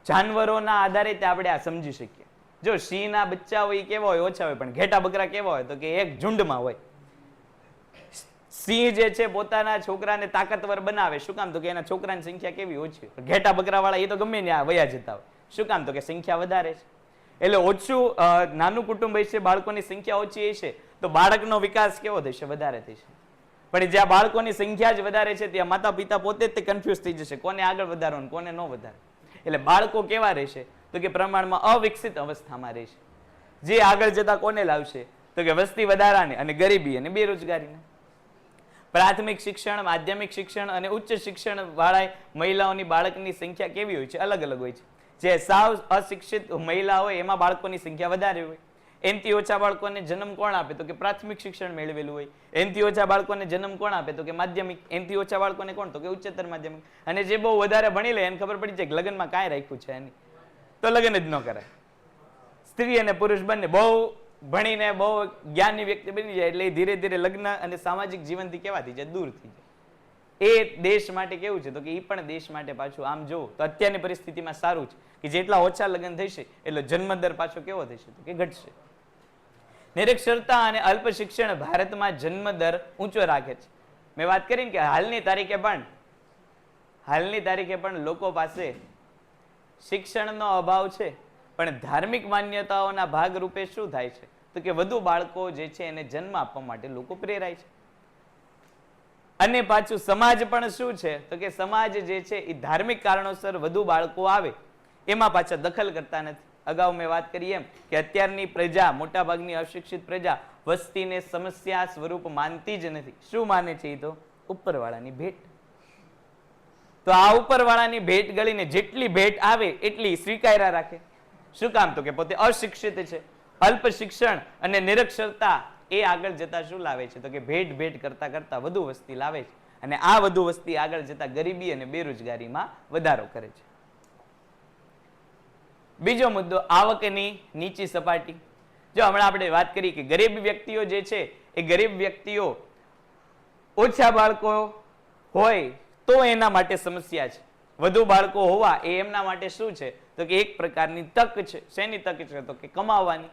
જાનવરોના આધારે આપણે આ સમજી શકીએ. જો સિંહના બચ્ચા હોય કેવા હોય? ઓછા હોય. પણ ઘેટા બકરા કેવા હોય? તો કે એક ઝુંડમાં હોય. સિંહ જે છે પોતાના છોકરાને તાકાતવર બનાવે. શું કામ? તો કે એના છોકરાની સંખ્યા કેવી? ઓછી. ઘેટા બકરા વાળા એ તો ગમે ને આ વયા જતા હોય. શું કામ? તો કે સંખ્યા વધારે છે. એટલે ઓછું નાનું કુટુંબ હશે, બાળકોની સંખ્યા ઓછી હશે તો બાળકનો વિકાસ કેવો થશે? વધારે થશે. પણ જ્યાં બાળકોની સંખ્યા જ વધારે છે ત્યાં માતા પિતા પોતે જ તે કન્ફ્યુઝ થઈ જશે કોને આગળ વધારવાનું કોને ન વધારે. એટલે બાળકો કેવા રહેશે તો કે પ્રમાણમાં અવિકસિત અવસ્થામાં રહેશે. જે આગળ જતા કોને લાવશે તો કે વસ્તી વધારાને અને ગરીબી અને બેરોજગારીને. પ્રાથમિક શિક્ષણ, માધ્યમિક શિક્ષણ અને ઉચ્ચ શિક્ષણ વાળા મહિલાઓની બાળકની સંખ્યા કેવી હોય છે? અલગ અલગ હોય છે. જે સાવ અશિક્ષિત મહિલા હોય એમાં બાળકોની સંખ્યા વધારે હોય. એનથી ઓછા બાળકોને જન્મ કોણ આપે તો કે પ્રાથમિક શિક્ષણ મેળવેલું હોય. એનથી ઓછા બાળકોને જન્મ કોણ આપે તો કે માધ્યમિક. એનથી ઓછા બાળકોને કોણ તો કે ઉચ્ચતર માધ્યમિક. અને જે બહુ વધારે ભણી લે એને ખબર પડી જાય કે લગ્નમાં કાંઈ રાખ્યું છે એની, તો લગ્ન જ ન કરાય. સ્ત્રી અને પુરુષ બંને બહુ ભણીને બહુ જ્ઞાનની વ્યક્તિ બની જાય એટલે ધીરે ધીરે લગ્ન અને સામાજિક જીવનથી કેવા થઈ જાય? દૂર થઈ જાય. એ દેશ માટે કેવું છે તો કે એ પણ દેશ માટે પાછું આમ જો તો અત્યારની પરિસ્થિતિમાં સારું છે કે જેટલા ઓછા લગ્ન થશે એટલે જન્મદર પાછો કેવો થશે તો કે ઘટશે. નિરક્ષરતા અને અલ્પ શિક્ષણ ભારતમાં જન્મદર ઊંચો રાખે છે. મેં વાત કરી કે હાલની તારીખે પણ લોકો પાસે શિક્ષણનો અભાવ છે, પણ ધાર્મિક માન્યતાઓના ભાગરૂપે શું થાય છે તો કે વધુ બાળકો જે છે એને જન્મ આપવા માટે લોકો પ્રેરાય છે. અને પાછું સમાજ પણ શું છે તો કે સમાજ જે છે એ ધાર્મિક કારણોસર વધુ બાળકો આવે એમાં પાછા દખલ કરતા નથી. અગાઉ મેં વાત કરી એમ કે અત્યારની પ્રજા, મોટાભાગની અશિક્ષિત પ્રજા વસ્તીને સમસ્યા સ્વરૂપ માનતી જ નથી. શું માને છે? એ તો ઉપરવાળાની ભેટ. તો આ ઉપરવાળાની ભેટ ગળીને જેટલી ભેટ આવે એટલી સ્વીકાર્યા રાખે. શું કામ? તો કે પોતે અશિક્ષિત છે. અલ્પ શિક્ષણ અને નિરક્ષરતા એ આગળ જતા શું લાવે છે તો કે ભેટ કરતા કરતા વધુ વસ્તી લાવે છે. અને આ વધુ વસ્તી આગળ જતા ગરીબી અને બેરોજગારીમાં વધારો કરે છે. બીજો મુદ્દો આવકની નીચી સપાટી. જો હમણાં આપણે વાત કરી કે ગરીબ વ્યક્તિઓ જે છે એ ગરીબ વ્યક્તિઓ ઓછા બાળકો હોય તો એના માટે સમસ્યા છે. વધુ બાળકો હોવા એ એમના માટે શું છે તો કે એક પ્રકારની તક છે. શેની તક છે તો કે કમાવાની.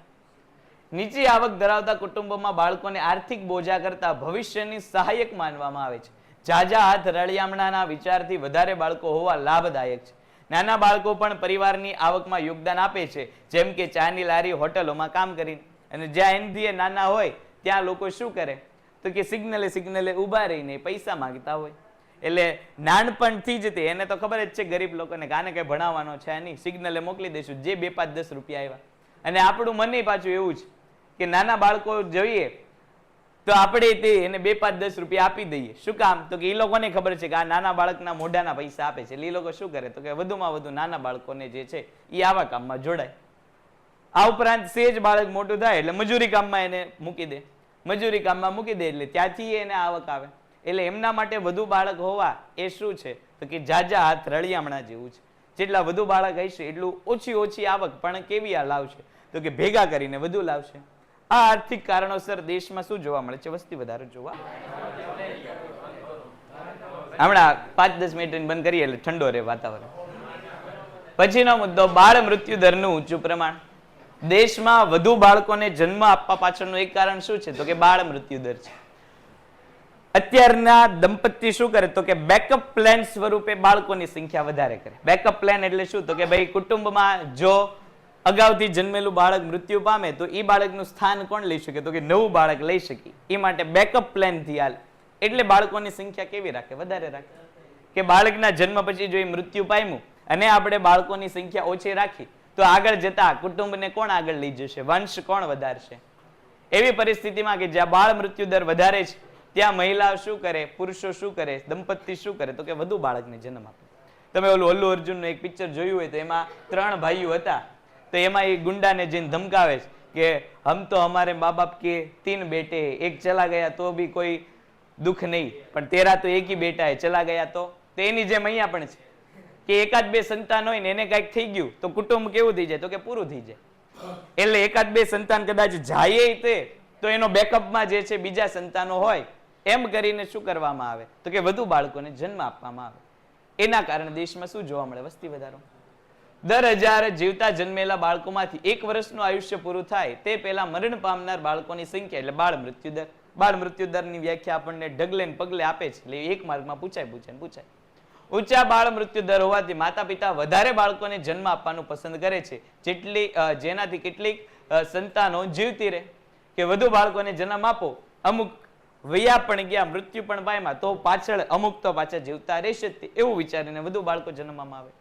નીચી આવક ધરાવતા કુટુંબોમાં બાળકોને આર્થિક બોજા કરતા ભવિષ્યની સહાયક માનવામાં આવે છે. ઝાઝા હાથ રળિયામણાના વિચારથી વધારે બાળકો હોવા લાભદાયક છે. નાના બાળકો પણ પરિવારની આવકમાં યોગદાન આપે છે, જેમ કે ચાની લારી, હોટલોમાં કામ કરીને. અને જ્યાં એનથી નાના હોય ત્યાં લોકો શું કરે તો કે સિગ્નલે ઊભા રહીને પૈસા માંગતા હોય. એટલે નાનપણથી જ તે એને તો ખબર જ છે ગરીબ લોકોને કાને કઈ ભણાવવાનો છે નહીં, સિગ્નલે મોકલી દઈશું જે 2-5-10 રૂપિયા આવ્યા. અને આપણું મને પાછું એવું છે કે નાના બાળકો જોઈએ તો આપણે એને 2-5-10 રૂપિયા આપી દઈએ. શું કામ? તો કે એ લોકોને ખબર છે કે આ નાના બાળકના મોઢાના પૈસા આપે છે. એટલે એ લોકો શું કરે તો કે વધુમાં વધુ નાના બાળકોને જે છે એ આવા કામમાં જોડાય. આ ઉપરાંત સેજ બાળક મોટું થાય એટલે મજૂરી કામમાં એને મૂકી દે. મજૂરી કામમાં મૂકી દે એટલે ત્યાંથી એને આવક આવે. એટલે એમના માટે વધુ બાળક હોવા એ શું છે તો કે ઝાઝા હાથ રળિયામણા જેવું છે. જેટલા વધુ બાળક હશે એટલું ઓછી આવક પણ કેવી આ લાવશે તો કે ભેગા કરીને વધુ લાવશે. આ આર્થિક કારણોસર દેશમાં શું જોવા મળે છે? વસ્તી વધારો જોવા. હમણાં 5-10 મિનિટ બંધ કરીએ એટલે ઠંડો રહે વાતાવરણ. પછીનો મુદ્દો બાળ મૃત્યુ દરનું ઊંચું પ્રમાણ. દેશમાં વધુ બાળકોને જન્મ આપવા પાછળનું એક કારણ શું છે? તો કે બાળ મૃત્યુ દર છે. અત્યારના દંપતી શું કરે? તો કે બેકઅપ પ્લાન સ્વરૂપે બાળકોની સંખ્યા વધારે કરે. બેકઅપ પ્લાન એટલે શું? તો કે ભાઈ કુટુંબમાં જો અગાઉથી જન્મેલું બાળક મૃત્યુ પામે તો એ બાળકનું સ્થાન કોણ લઈ શકે? તો કે નવું બાળક લઈ શકે. એ માટે બેકઅપ પ્લાન થી હાલ. એટલે બાળકોની સંખ્યા કેવી રાખે? વધારે રાખે. કે બાળકના જન્મ પછી જો એ મૃત્યુ પામ્યું અને આપણે બાળકોની સંખ્યા ઓછી રાખી તો આગળ જતા કુટુંબને કોણ આગળ લઈ જશે? વંશ કોણ વધારશે? એવી પરિસ્થિતિમાં કે જ્યાં બાળ મૃત્યુ દર વધારે છે ત્યાં મહિલાઓ શું કરે? પુરુષો શું કરે? દંપતી શું કરે? તો કે વધુ બાળકને જન્મ આપે. તમે ઓલું અલ્લુ અર્જુનનું એક પિક્ચર જોયું હોય તો એમાં 3 ભાઈઓ હતા તો એમાં એ ગુંડાને જઈને ધમકાવે છે કે હમ તો હમારે મા બાપ કે 3 બેટે એક ચલા ગયા તો ભી કોઈ દુઃખ નહીં પણ તેરા તો એક ही બેટા है ચલા ગયા તો એની જેમ અહીંયા પણ છે કે એકાદ બે સંતાન હોય ને એને કઈક થઈ ગયું તો કુટુંબ કેવું થઈ જાય? તો કે પૂરું થઈ જાય. એટલે એકાદ બે સંતાન કદાચ જાય તે તો એનો બેકઅપમાં જે છે બીજા સંતાનો હોય એમ કરીને શું કરવામાં આવે? તો કે વધુ બાળકોને જન્મ આપવામાં આવે. એના કારણે દેશમાં શું જોવા મળે? વસ્તી વધારો. દર 1000 જીવતા જન્મેલા બાળકોમાંથી 1 વર્ષનું આયુષ્ય પૂરું થાય તે પહેલા મરણ પામનાર બાળકોની સંખ્યા એટલે બાળ મૃત્યુ દર. બાળ મૃત્યુ દરની વ્યાખ્યા આપણને ઢગલે ને પગલે આપે છે. એટલે એક માર્કમાં પૂછાય. ઊંચા બાળ મૃત્યુ દર હોવાથી માતા પિતા વધારે બાળકોને જન્મ આપવાનું પસંદ કરે છે જેનાથી કેટલીક સંતાનો જીવતી રહે. કે વધુ બાળકોને જન્મ આપો, અમુક વયા પણ ગયા, મૃત્યુ પણ પામ્યા તો પાછળ અમુક તો પાછા જીવતા રહેશે એવું વિચારીને વધુ બાળકો જન્મવામાં આવે.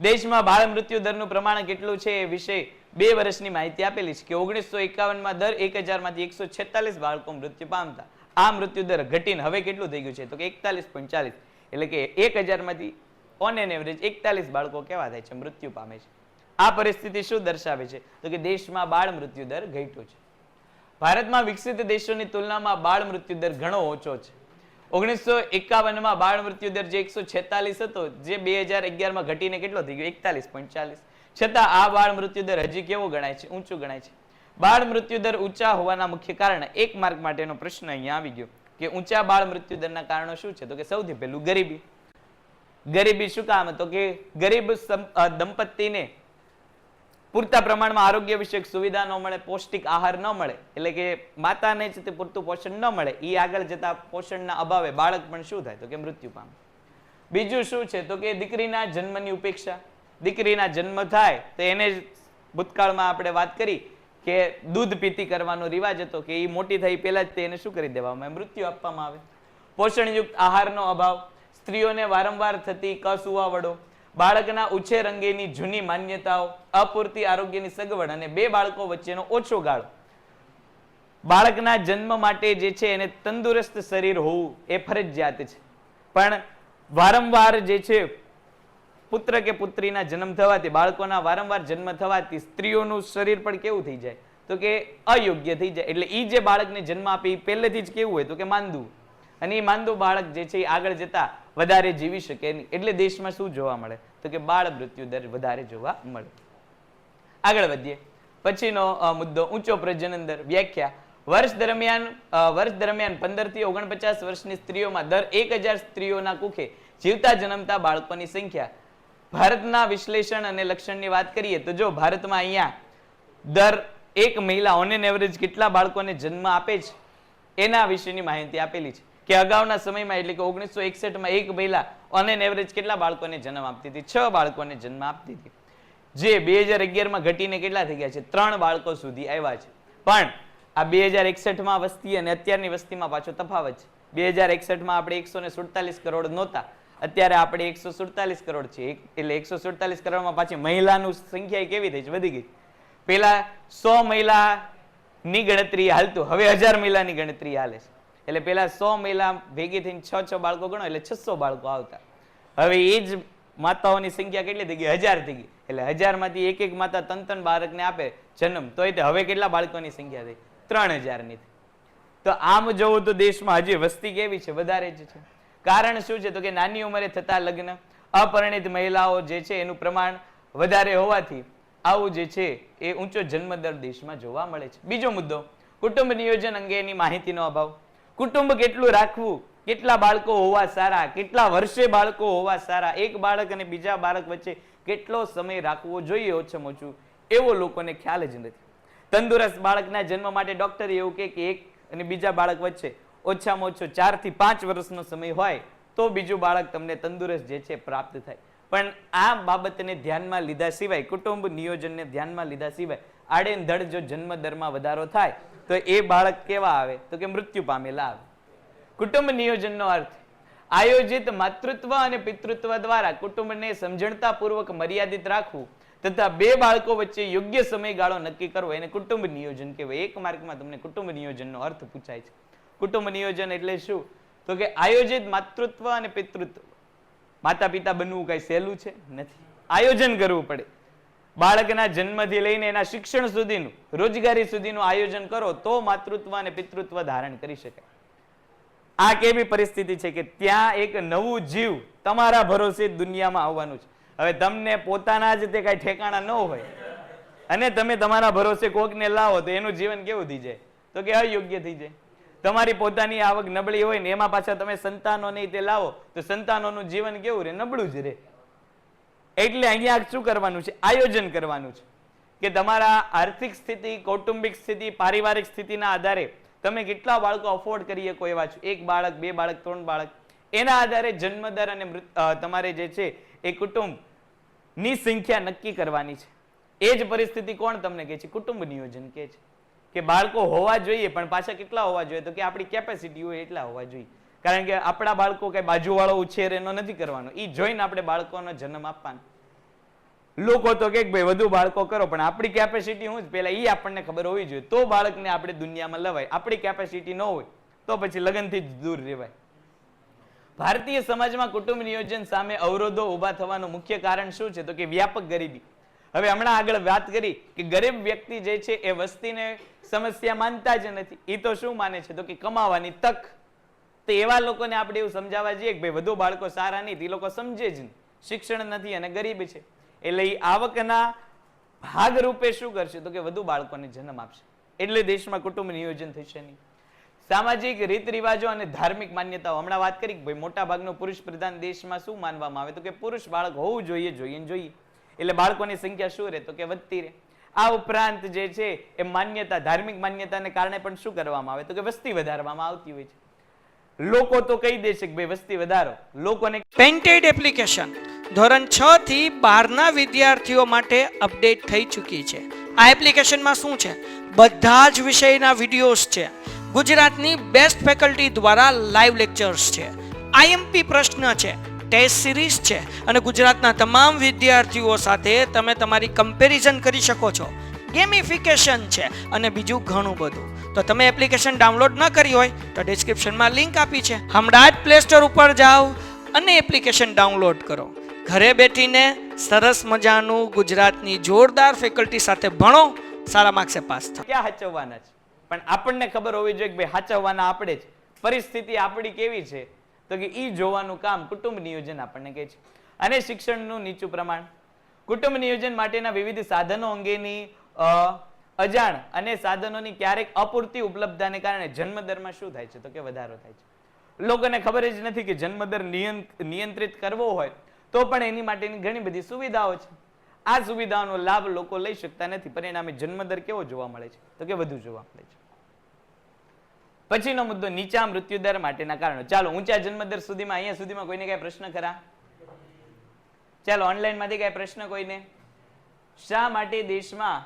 દેશમાં બાળ મૃત્યુ દરનું પ્રમાણ કેટલું છે એ વિશે 2 વર્ષની માહિતી આપેલી છે કે 1951માં દર 1000 માંથી 146 બાળકો મૃત્યુ પામતા. આ મૃત્યુ દર ઘટીને હવે કેટલું થઈ ગયું છે? તો કે 41.40. એટલે કે 1000 માંથી ઓન એન એવરેજ 41 બાળકો કેવા થાય છે? મૃત્યુ પામે છે. આ પરિસ્થિતિ શું દર્શાવે છે? તો કે દેશમાં બાળ મૃત્યુ દર ઘટ્યો છે. ભારતમાં વિકસિત દેશોની તુલનામાં બાળ મૃત્યુ દર ઘણો ઓછો છે. 1951માં બાળ મૃત્યુ દર જે 146 હતો જે 2011માં ઘટીને કેટલો થઈ ગયો? 41.40. છતાં આ બાળ મૃત્યુ દર હજી કેવો ગણાય છે? ઊંચું ગણાય છે. બાળ મૃત્યુ દર ઊંચા હોવાના મુખ્ય કારણ 1 માર્ક માટેનો પ્રશ્ન અહીંયા આવી ગયો કે ઊંચા બાળ મૃત્યુ દરના કારણો શું છે? તો કે સૌથી પહેલું ગરીબી. ગરીબી શું કામ? તો કે ગરીબ દંપતીને પૂરતા પ્રમાણમાં આરોગ્ય વિષયક સુવિધા ન મળે, પૌષ્ટિક આહાર ન મળે, એટલે કે માતાને જ તે પૂરતું પોષણ ન મળે, એ આગળ જતા પોષણના અભાવે બાળક પણ શું થાય? તો કે મૃત્યુ પામે. બીજું શું છે? તો કે દીકરીના જન્મની ઉપેક્ષા. દીકરીના જન્મ થાય તો એને ભૂતકાળમાં આપણે વાત કરી કે દૂધ પીતી કરવાનો રિવાજ હતો કે એ મોટી થઈ પહેલા જ એને શું કરી દેવામાં આવે? મૃત્યુ આપવામાં આવે. પોષણયુક્ત આહારનો અભાવ, સ્ત્રીઓને વારંવાર થતી કસુવાવડો, બાળકના ઉછેર અંગેની જૂની માન્યતાઓ, અપૂરતી આરોગ્યની સગવડ અને 2 બાળકો વચ્ચેનો ઓછો ગાળો. બાળકના જન્મ માટે જે છે એને તંદુરસ્ત શરીર હોવું એ ફરજિયાત છે. પણ વારંવાર જે છે પુત્ર કે પુત્રીના જન્મ થવાથી, બાળકોના વારંવાર જન્મ થવાથી સ્ત્રીઓનું શરીર પણ કેવું થઈ જાય? તો કે અયોગ્ય થઈ જાય. એટલે એ જે બાળકને જન્મ આપે એ પહેલેથી જ કેવું હોય? તો કે માંદું. અને એ માંદું બાળક જે છે એ આગળ જતા વધારે જીવી શકે નહીં. એટલે દેશમાં શું જોવા મળે? તો કે બાળ મૃત્યુ દર વધારે જોવા મળે. આગળ વધીએ. પછીનો મુદ્દો ઊંચો પ્રજનન દર. વ્યાખ્યા. વર્ષ દરમિયાન 15 થી 49 વર્ષની સ્ત્રીઓમાં દર 1000 સ્ત્રીઓના કુખે જીવતા જન્મતા બાળકોની સંખ્યા. ભારતના વિશ્લેષણ અને લક્ષણની વાત કરીએ તો જો ભારતમાં અહીંયા દર એક મહિલા ઓન એન એવરેજ કેટલા બાળકોને જન્મ આપે છે એના વિશેની માહિતી આપેલી છે કે અગાઉના સમયમાં એટલે કે 1961માં એક મહિલા ઓન એન એવરેજ કેટલા બાળકોને જન્મ આપતી હતી? 6 બાળકોને જન્મ આપતી હતી. જે 2011માં ઘટીને કેટલા થઈ ગયા છે? 3 બાળકો સુધી આવ્યા છે. પણ આ 2061માં વસ્તી અને અત્યારની વસ્તીમાં પાછો તફાવત છે. 2061માં આપણે 147 કરોડ નહોતા, અત્યારે આપણે 147 કરોડ છે. એટલે 147 કરોડમાં પાછી મહિલાનું સંખ્યા કેવી થઈ છે? વધી ગઈ. પેલા 100 મહિલાની ગણતરી હાલતું, હવે 1000 મહિલાની ગણતરી હાલે છે. એટલે પેલા 100 મહિલા ભેગી થઈને 6 બાળકો ગણો એટલે 600 બાળકો આવતા. હવે એ જ માતાઓની સંખ્યા કેટલી થઈ ગઈ? 1000 થઈ ગઈ. એટલે 1000 માંથી એક માતા 3 બાળકને આપે જન્મ તો હવે કેટલા બાળકોની સંખ્યા થઈ? 3000 ની. તો આમ જોવું તો દેશમાં હજી વસ્તી કેવી છે? વધારે જ છે. કારણ શું છે? તો કે નાની ઉંમરે થતા લગ્ન, અપરિણિત મહિલાઓ જે છે એનું પ્રમાણ વધારે હોવાથી આવું જે છે એ ઊંચો જન્મદર દેશમાં જોવા મળે છે. બીજો મુદ્દો કુટુંબ નિયોજન અંગેની માહિતીનો અભાવ. કુટુંબ કેટલું રાખવું, કેટલા બાળકો હોવા સારા, કેટલા વર્ષે બાળકો હોવા સારા, એક બાળક અને બીજા બાળક વચ્ચે કેટલો સમય રાખવો જોઈએ ઓછામાં ઓછું એવો લોકોને ખ્યાલ જ નથી. તંદુરસ્ત બાળકના જન્મ માટે ડોક્ટર એવું કહે કે એક અને બીજા બાળક વચ્ચે ઓછામાં ઓછો 4 થી 5 વર્ષનો સમય હોય તો બીજું બાળક તમને તંદુરસ્ત જે છે પ્રાપ્ત થાય. પણ આ બાબતને ધ્યાનમાં લીધા સિવાય, કુટુંબ નિયોજનને ધ્યાનમાં લીધા સિવાય આડેધડ જો જન્મ દરમાં વધારો થાય તો એ બાળક કેવા આવે તો કે મૃત્યુ પામેલા આવે. કુટુંબ નિયોજનનો અર્થ આયોજિત માતૃત્વ અને પિતૃત્વ દ્વારા કુટુંબને સમજણતાપૂર્વક મર્યાદિત રાખવું તથા બે બાળકો વચ્ચે યોગ્ય સમયગાળો નક્કી કરવો એને કુટુંબ નિયોજન કહેવાય. એક માર્કમાં તમને કુટુંબ નિયોજનનો અર્થ પૂછાય છે. કુટુંબ નિયોજન એટલે શું તો કે આયોજિત માતૃત્વ અને પિતૃત્વ. માતા પિતા બનવું કઈ સહેલું છે નથી, આયોજન કરવું પડે. બાળકના જન્મથી લઈને એના શિક્ષણ સુધીનું, રોજગારી સુધીનું આયોજન કરો તો માતૃત્વ અને પિતૃત્વ ધારણ કરી શકાય. આ કેવી પરિસ્થિતિ છે કે ત્યાં એક નવું જીવ તમારા ભરોસે દુનિયામાં આવવાનું છે. હવે તમને પોતાના જ તે કઈ ઠેકાણા ન હોય અને તમે તમારા ભરોસે કોકને લાવો તો એનું જીવન કેવું થઈ જાય તો કે અયોગ્ય થઈ જાય. તમારી પોતાની આવક નબળી હોય ને એમાં પાછા તમે સંતાનો નહીં તે લાવો તો સંતાનોનું જીવન કેવું રહે? નબળું જ રહે. એટલે અહીંયા શું કરવાનું છે? આયોજન કરવાનું છે કે તમારા આર્થિક સ્થિતિ, કૌટુંબિક સ્થિતિ, પારિવારિક સ્થિતિના આધારે તમે કેટલા બાળકો અફોર્ડ કરી શકો એવા છો. 1 બાળક, 2 બાળક, 3 બાળક, એના આધારે જન્મદર અને તમારે જે છે એ કુટુંબ ની સંખ્યા નક્કી કરવાની છે. એ જ પરિસ્થિતિ કોણ તમને કહે છે? કુટુંબ નિયોજન કહે છે કે બાળકો હોવા જોઈએ પણ પાછા કેટલા હોવા જોઈએ તો કે આપણી કેપેસિટી હોય એટલા હોવા જોઈએ. કારણ કે આપણા બાળકો કઈ બાજુવાળો ઉછેર એનો નથી કરવાનો, એ જોઈને આપણે બાળકોનો જન્મ આપવાનો. લોકો તો કે ભાઈ વધુ બાળકો કરો પણ આપણી કેપેસિટી શું છે પેલા એ આપણને ખબર હોવી જોઈએ તો બાળકને આપણે દુનિયામાં લવાય. આપણી કેપેસિટી ન હોય તો પછી લગ્નથી જ દૂર રહેવાય. ભારતીય સમાજમાં કુટુંબ નિયોજન સામે અવરોધો ઉભા થવાનું મુખ્ય કારણ શું છે તો કે વ્યાપક ગરીબી. હવે હમણાં આગળ વાત કરી કે ગરીબ વ્યક્તિ જે છે એ વસ્તીને સમસ્યા માનતા જ નથી. એ તો શું માને છે તો કે કમાવાની તક. તો એવા લોકોને આપણે એવું સમજાવવા જઈએ કે ભાઈ વધુ બાળકો સારા નહીં, એ લોકો સમજે જ નહીં, શિક્ષણ નથી અને ગરીબ છે. એટલે એ આવકના ભાગરૂપે શું કરશે તો કે વધુ બાળકોને જન્મ આપશે. એટલે દેશમાં કુટુંબ નિયોજન થશે નહીં. સામાજિક રીત રિવાજો અને ધાર્મિક માન્યતાઓ. હમણાં વાત કરી કે ભાઈ મોટા ભાગનો પુરુષ પ્રધાન દેશમાં શું માનવામાં આવે તો કે પુરુષ બાળક હોવું જોઈએ, જોઈએ. એટલે બાળકોની સંખ્યા શું રહે તો કે વધતી રહે. આ ઉપરાંત જે છે એ માન્યતા, ધાર્મિક માન્યતાને કારણે પણ શું કરવામાં આવે તો કે વસ્તી વધારવામાં આવતી હોય છે. લોકો તો કહી દે છે કે ભાઈ વસ્તી વધારો. લોકોને પેન્ટેડ એપ્લિકેશન ધોરણ 6 થી 12ના વિદ્યાર્થીઓ માટે અપડેટ થઈ ચૂકી છે. આ એપ્લિકેશનમાં શું છે? બધા જ વિષયના વિડીયોઝ છે. ગુજરાતની બેસ્ટ ફેકલ્ટી દ્વારા લાઈવ લેક્ચર્સ છે, આઈએમપી પ્રશ્ન છે, ટેસ્ટ સિરીઝ છે અને ગુજરાતના તમામ વિદ્યાર્થીઓ સાથે તમે તમારી કમ્પેરિઝન કરી શકો છો. ગેમિફિકેશન છે અને બીજું ઘણું બધું. તો તમે એપ્લિકેશન ડાઉનલોડ ન કરી હોય તો ડિસ્ક્રિપ્શનમાં લિંક આપી છે. હમણાં જ પ્લે સ્ટોર ઉપર જાઓ અને એપ્લિકેશન ડાઉનલોડ કરો. ઘરે બેઠીને સરસ મજાનું ગુજરાતની જોરદાર ફેકલ્ટી સાથે ભણો, સારા માર્ક્સે પાસ થાઓ. ક્યાં હાચવવાના છે પણ આપણને ખબર હોવી જોઈએ કે ભાઈ હાચવવાના આપણે જ. પરિસ્થિતિ આપણી કેવી છે તો કે ઈ જોવાનું કામ કુટુંબ નિયોજન આપણને કહે છે. અને શિક્ષણનું નીચું પ્રમાણ. કુટુંબ નિયોજન માટેના વિવિધ સાધનો અંગેની અજાણ અને સાધનોની ક્યારેક અપૂરતી ઉપલબ્ધતાને કારણે જન્મદરમાં શું થાય છે તો કે વધારો થાય છે. લોકોને ખબર જ નથી કે જન્મદર નિયંત્રિત કરવો હોય તો પણ એની માટેની ઘણી બધી સુવિધાઓ છે. આ સુવિધાઓનો લાભ લોકો લઈ શકતા નથી. પરિણામે જન્મદર કેવો જોવા મળે છે તો કે વધુ જોવા મળે છે. પછીનો મુદ્દો નીચા મૃત્યુદર માટેના કારણો. ચાલો ઊંચા જન્મદર સુધીમાં અહીંયા સુધીમાં કોઈને કઈ પ્રશ્ન ખરા? ચાલો ઓનલાઈન માંથી કઈ પ્રશ્ન કોઈને? શા માટે દેશમાં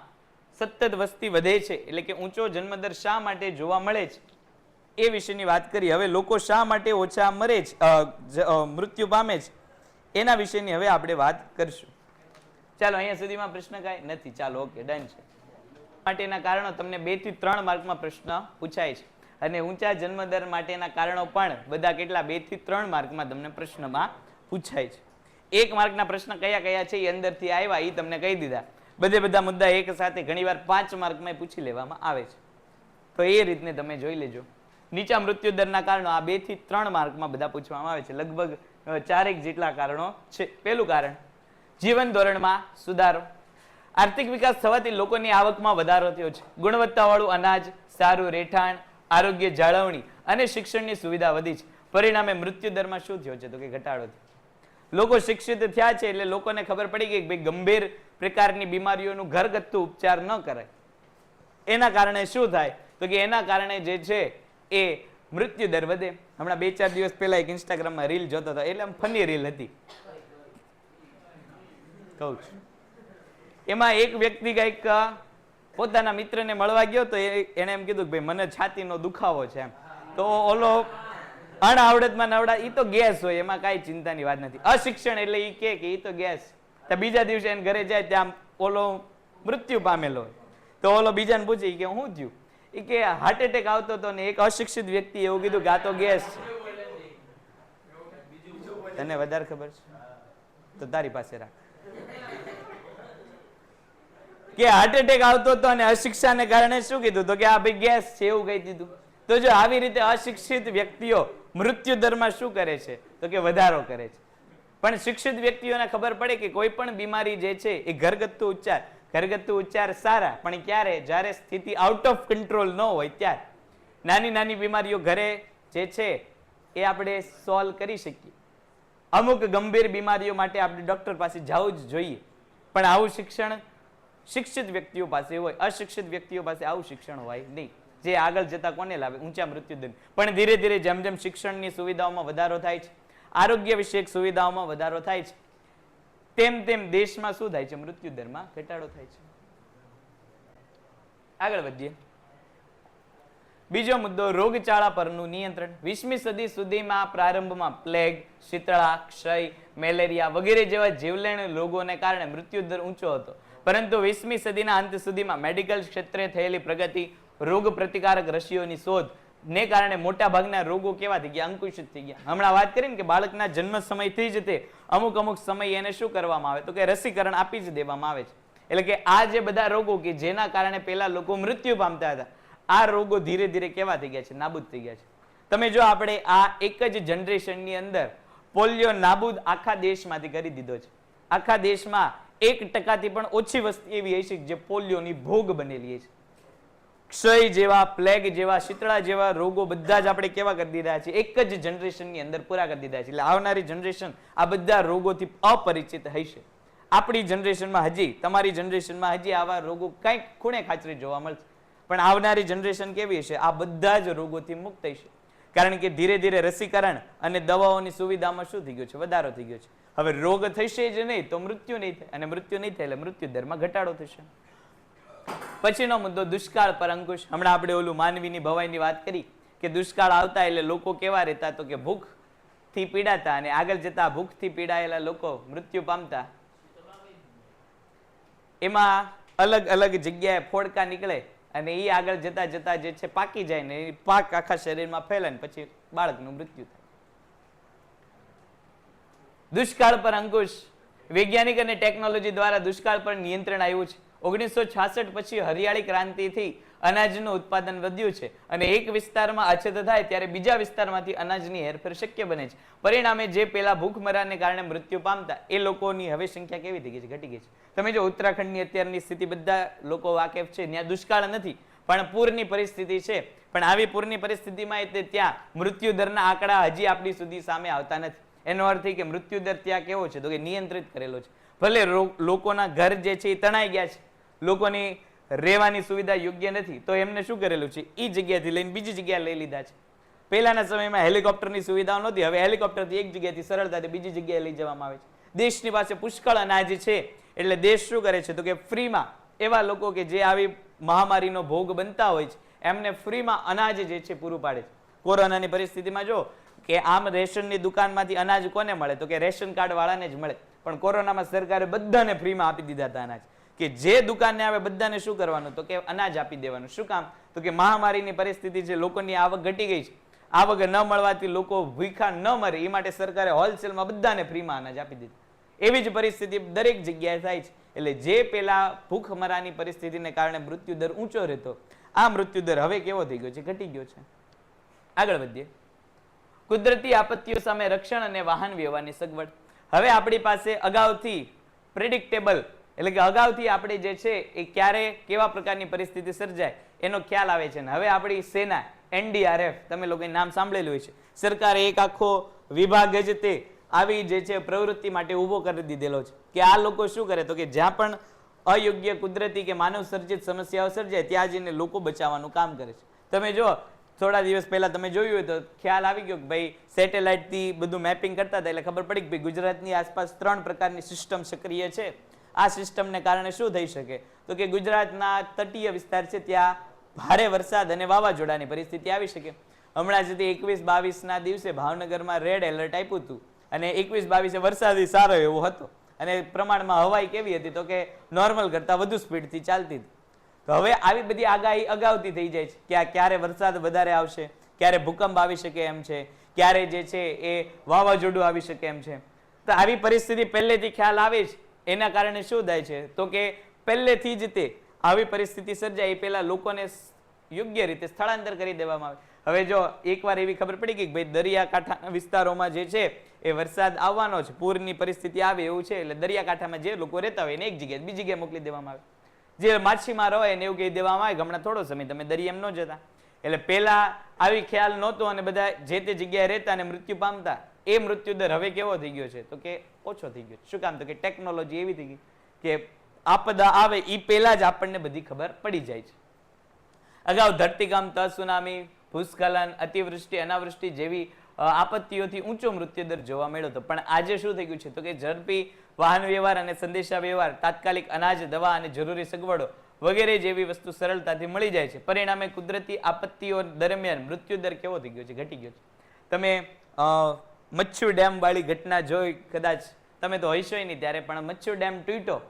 સતત વસ્તી વધે છે એટલે કે ઊંચો જન્મદર શા માટે જોવા મળે છે એ વિશેની વાત કરી. હવે લોકો શા માટે ઓછા મરે છે, મૃત્યુ પામે છે એના વિશેની હવે આપણે વાત કરશું. ચાલો અહીંયા સુધીમાં પ્રશ્ન કાંઈ નથી? ચાલો ઓકે, ડન છે. માટેના કારણો તમને 2 થી 3 માર્કમાં પ્રશ્ન પૂછાય છે અને ઊંચા જન્મદર માટેના કારણો પણ બધા કેટલા 2 થી 3 માર્કમાં તમને પ્રશ્નમાં પૂછાય છે. 1 માર્કના પ્રશ્ન કયા કયા છે એ અંદરથી આવ્યા એ તમને કહી દીધા. બધા મુદ્દા એક સાથે ઘણીવાર 5 માર્કમાં પૂછી લેવામાં આવે છે. તો એ રીતને તમે જોઈ લેજો. નીચા મૃત્યુદરના કારણો આ 2 થી 3 માર્કમાં બધા પૂછવામાં આવે છે. લગભગ 4 જેટલા કારણો છે. પહેલું કારણ જીવન ધોરણમાં સુધારો. આર્થિક વિકાસ થવાથી લોકોની આવકમાં વધારો થયો છે. ગુણવત્તાવાળું અનાજ, સારું રહેઠાણ, આરોગ્ય જાળવણી અને શિક્ષણની સુવિધા વધી છે. પરિણામે મૃત્યુદરમાં શું થયો છે તો કે ઘટાડો થયો. લોકો શિક્ષિત થયા છે એટલે લોકોને ખબર પડી ગઈ કે ભાઈ ગંભીર પ્રકારની બીમારીઓનું ઘરગથ્થુ ઉપચાર ન કરાય. એના કારણે શું થાય તો કે એના કારણે જે છે એ મૃત્યુ દર વધે. હમણાં 2-4 દિવસ પહેલા એક ઇન્સ્ટાગ્રામમાં રીલ જોતો હતો, એટલે આમ ફની રીલ હતી, કહું છું. એમાં એક વ્યક્તિ કંઈક પોતાના મિત્રને મળવા ગયો તો એને એમ કીધું કે ભાઈ મને છાતીનો દુખાવો છે એમ. તો ઓલો અણઆવડતમાં નવડા, એ તો ગેસ હોય, એમાં કાંઈ ચિંતાની વાત નથી. અશિક્ષણ એટલે એ કે એ તો ગેસ. તો બીજા દિવસે એને ઘરે જાય ત્યાં ઓલો મૃત્યુ પામેલો હોય. તો ઓલો બીજાને પૂછે કે શું થયું? એ કે હાર્ટ એટેક આવતો હતો ને એક અશિક્ષિત વ્યક્તિ એવું કીધું કે આ તો ગેસ છે. તને વધારે ખબર છે તો તારી પાસે રાખ. કે હાર્ટ એટેક આવતો હતો અને અશિક્ષાને કારણે શું કીધું તો કે આ ભાઈ ગેસ છે એવું કહી દીધું. તો જો આવી રીતે અશિક્ષિત વ્યક્તિઓ મૃત્યુ દરમાં શું કરે છે તો કે વધારો કરે છે. પણ શિક્ષિત વ્યક્તિઓને ખબર પડે કે કોઈ પણ બીમારી જે છે એ ઘરગથ્થુ ઉપચાર સારા, પણ ક્યારે? જ્યારે સ્થિતિ આઉટ ઓફ કંટ્રોલ ન હોય ત્યારે. નાની નાની બીમારીઓ ઘરે જે છે એ આપણે સોલ્વ કરી શકીએ. અમુક ગંભીર બીમારીઓ માટે આપણે ડોક્ટર પાસે જવું જ જોઈએ, પણ આવું શિક્ષણ શિક્ષિત વ્યક્તિઓ પાસે હોય, અશિક્ષિત વ્યક્તિઓ પાસે આવું શિક્ષણ હોય નહીં, જે આગળ જતા કોને લાવે? ઊંચા મૃત્યુદર. પણ ધીરે ધીરે જેમ જેમ શિક્ષણની સુવિધાઓમાં વધારો થાય છે, આરોગ્ય વિષયક સુવિધાઓમાં વધારો થાય છે, તેમ તેમ દેશમાં શું થાય છે? મૃત્યુદરમાં ઘટાડો થાય છે. આગળ વધીએ. બીજો મુદ્દો, રોગચાળા પરનું નિયંત્રણ. 20મી સદી સુધીમાં પ્રારંભમાં પ્લેગ, શીતળા, ક્ષય, મેલેરિયા વગેરે જેવા જીવલેણ રોગોને કારણે મૃત્યુદર ઊંચો હતો. પરંતુ 20મી સદીના અંત સુધીમાં મેડિકલ ક્ષેત્રે થયેલી પ્રગતિ, રોગ પ્રતિકારક રસીઓની શોધ ને કારણે મોટા ભાગના રોગો કેવા થઈ ગયા? અંકુશિત થઈ ગયા. હમણાં વાત કરીને કે બાળકના જન્મ સમયથી જ તે અમુક સમય એને શું કરવામાં આવે તો કે રસીકરણ આપી જ દેવામાં આવે છે. એટલે કે આ જે બધા રોગો કે જેના કારણે પેલા લોકો મૃત્યુ પામતા હતા, આ રોગો ધીરે ધીરે કેવા થઈ ગયા છે? નાબૂદ થઈ ગયા છે. તમે જો આપણે આ એક જ જનરેશનની અંદર પોલિયો નાબૂદ આખા દેશમાંથી કરી દીધો છે. આખા દેશમાં 1% પણ ઓછી વસ્તી એવી હશે જે પોલિયોની ભોગ બનેલી છે. ક્ષય જેવા, પ્લેગ જેવા, શીતળા જેવા રોગો બધા જ આપણે કેવા કરી દીધા છે? એક જ જનરેશનની અંદર પૂરા કરી દીધા છે. એટલે આવનારી જનરેશન આ બધા રોગોથી અપરિચિત હશે. આપણી જનરેશનમાં હજી, તમારી જનરેશનમાં હજી આવા રોગો કંઈક ખૂણે ખાચરે જોવા મળશે, પણ આવનારી જનરેશન કેવી હશે? આ બધા જ રોગોથી મુક્ત થશે. કારણ કે ધીરે ધીરે રસીકરણ અને દવાઓની સુવિધામાં શું થઈ ગયું છે? વધારો થઈ ગયો છે. હવે રોગ થશે જ નહીં તો મૃત્યુ નહીં થાય, અને મૃત્યુ નહીં થાય એટલે મૃત્યુ દરમાં ઘટાડો થશે. પછીનો મુદ્દો, દુષ્કાળ પર અંકુશ. હમણાં આપણે ઓલું માનવીની ભવાઈની વાત કરી કે દુષ્કાળ આવતા એટલે લોકો કેવા રહેતા તો કે ભૂખથી પીડાતા, અને આગળ જતા ભૂખથી પીડાયેલા લોકો મૃત્યુ પામતા. એમાં અલગ અલગ જગ્યાએ ફોડકા નીકળે અને એ આગળ જતા જતા જે છે પાકી જાય ને એ પાક આખા શરીરમાં ફેલાય ને પછી બાળકનું મૃત્યુ થાય. દુષ્કાળ પર અંકુશ. વૈજ્ઞાનિક અને ટેકનોલોજી દ્વારા દુષ્કાળ પર નિયંત્રણ આવ્યું છે. 1966 પછી હરિયાળી ક્રાંતિથી અનાજનું ઉત્પાદન વધ્યું છે, અને એક વિસ્તારમાં અછત થાય ત્યારે બીજા વિસ્તારમાંથી અનાજની હેરફેર શક્ય બને છે. પરિણામે જે પેલા ભૂખમરાને કારણે મૃત્યુ પામતા એ લોકોની હવે સંખ્યા કેવી થઈ ગઈ છે? ઘટી ગઈ છે. તમે જો ઉત્તરાખંડની અત્યારની સ્થિતિ બધા લોકો વાકેફ છે, ત્યાં દુષ્કાળ નથી પણ પૂરની પરિસ્થિતિ છે. પણ આવી પૂરની પરિસ્થિતિમાં ત્યાં મૃત્યુ દરના આંકડા હજી આપણી સુધી સામે આવતા નથી. એનો અર્થ એ કે મૃત્યુ દર ત્યાં કેવો છે તો કે નિયંત્રિત કરેલો છે. ભલે લોકોના ઘર જે છે એ તણાઈ ગયા છે, લોકોની રહેવાની સુવિધા યોગ્ય નથી, તો એમને શું કરેલું છે? એ જગ્યાથી લઈને બીજી જગ્યાએ લઈ લીધા છે. પહેલાના સમયમાં હેલિકોપ્ટરની સુવિધાઓ નહોતી, હવે હેલિકોપ્ટરથી એક જગ્યાએથી સરળતાથી બીજી જગ્યાએ લઈ જવામાં આવે છે. દેશની પાસે પુષ્કળ અનાજ છે એટલે દેશ શું કરે છે તો કે ફ્રીમાં એવા લોકો કે જે આવી મહામારીનો ભોગ બનતા હોય છે એમને ફ્રીમાં અનાજ જે છે પૂરું પાડે છે. કોરોનાની પરિસ્થિતિમાં જો કે આમ રેશનની દુકાનમાંથી અનાજ કોને મળે તો કે રેશન કાર્ડ વાળાને જ મળે, પણ કોરોનામાં સરકારે બધાને ફ્રીમાં આપી દીધા હતા અનાજ. કે જે દુકાનને આવે બધાને શું કરવાનું તો કે અનાજ આપી દેવાનું. શું કામ તો કે મહામારીની પરિસ્થિતિ છે, લોકોની આવક ઘટી ગઈ છે, આવક ન મળવાથી લોકો ભૂખા ન મરે એ માટે સરકારે હોલસેલમાં બધાને ફ્રીમાં અનાજ આપી દીધું. એવી જ પરિસ્થિતિ દરેક જગ્યાએ થાય છે. એટલે જે પેલા ભૂખમરાની પરિસ્થિતિને કારણે મૃત્યુ દર ઊંચો રહેતો, આ મૃત્યુ દર હવે કેવો થઈ ગયો છે? ઘટી ગયો છે. આગળ વધીએ. કુદરતી આપત્તિઓ સામે રક્ષણ અને વાહન વ્યવહારની સગવડ. હવે આપણી પાસે અગાઉથી પ્રિડિક્ટેબલ એટલે કે અગાઉથી આપણે જે છે એ ક્યારે કેવા પ્રકારની પરિસ્થિતિ સર્જાય એનો ખ્યાલ આવે છે. હવે આપણી સેના NDRF તમે લોકોએ નામ સાંભળેલું હોય છે. સરકારે એક આખો વિભાગ જ તે આવી જે છે પ્રવૃત્તિ માટે ઊભો કરી દીધેલો છે કે આ લોકો શું કરે તો કે જ્યાં પણ અયોગ્ય કુદરતી કે માનવ સર્જિત સમસ્યાઓ સર્જાય ત્યાં જઈને લોકો બચાવવાનું કામ કરે છે. તમે જો થોડા દિવસ પહેલા તમે જોયું હોય તો ખ્યાલ આવી ગયો કે ભાઈ સેટેલાઇટ થી બધું મેપિંગ કરતા હતા એટલે ખબર પડી કે ભાઈ ગુજરાતની આસપાસ 3 પ્રકારની સિસ્ટમ સક્રિય છે. આ સિસ્ટમને કારણે શું થઈ શકે તો કે ગુજરાતના તટીય વિસ્તાર છે ત્યાં ભારે વરસાદ અને વાવાઝોડાની પરિસ્થિતિ આવી શકે. હમણાં સુધી 21-22 ના દિવસે ભાવનગરમાં રેડ એલર્ટ આપ્યું હતું અને 21-22 વરસાદી સારો એવો હતો અને પ્રમાણમાં હવાઈ કેવી હતી તો કે નોર્મલ કરતા વધુ સ્પીડથી ચાલતી હતી. તો હવે આવી બધી આગાહી અગાઉથી થઈ જાય છે કે આ ક્યારે વરસાદ વધારે આવશે, ક્યારે ભૂકંપ આવી શકે એમ છે, ક્યારે જે છે એ વાવાઝોડું આવી શકે એમ છે. તો આવી પરિસ્થિતિ પહેલેથી ખ્યાલ આવે છે. એના કારણે શું થાય છે તો કે પહેલેથી જ તે આવી પરિસ્થિતિ સર્જાય એ પહેલા લોકોને યોગ્ય રીતે સ્થળાંતર કરી દેવામાં આવે. હવે જો એકવાર એવી ખબર પડી કે ભાઈ દરિયાકાંઠાના વિસ્તારોમાં જે છે એ વરસાદ આવવાનો છે, પૂરની પરિસ્થિતિ આવે એવું છે, એટલે દરિયાકાંઠામાં જે લોકો રહેતા હોય એને એક જગ્યાએ બીજી જગ્યાએ મોકલી દેવામાં આવે. જે માછીમારો હોય એને એવું કહી દેવામાં આવે કે હમણાં થોડો સમય તમે દરિયામાં ન જતા. એટલે પહેલા આવી ખ્યાલ નહોતો અને બધા જે તે જગ્યાએ રહેતા અને મૃત્યુ પામતા. એ મૃત્યુ દર હવે કેવો થઈ ગયો છે તો કે ઓછો થઈ ગયો. શું કામ તો કે ટેકનોલોજી એવી થઈ ગઈ કે આપદા આવે એ પહેલા જ આપણને બધી ખબર પડી જાય છે. અગાઉ ધરતીકંપ, સુનામી, ભૂસ્ખલન, અતિવૃષ્ટિ, અનાવૃષ્ટિ જેવી આપત્તિઓથી ઊંચો મૃત્યુદર જોવા મળ્યો હતો. પણ આજે શું થઈ ગયું છે તો કે ઝડપી વાહન વ્યવહાર અને સંદેશા વ્યવહાર, તાત્કાલિક અનાજ, દવા અને જરૂરી સગવડો વગેરે જેવી વસ્તુ સરળતાથી મળી જાય છે. પરિણામે કુદરતી આપત્તિઓ દરમિયાન મૃત્યુદર કેવો થઈ ગયો છે? ઘટી ગયો છે. તમે મચ્છુ ડેમ વાળી ઘટના જોઈ કદાચ, તમે તો હશોય નહીં ત્યારે, પણ મચ્છુ ડેમ તૂટ્યો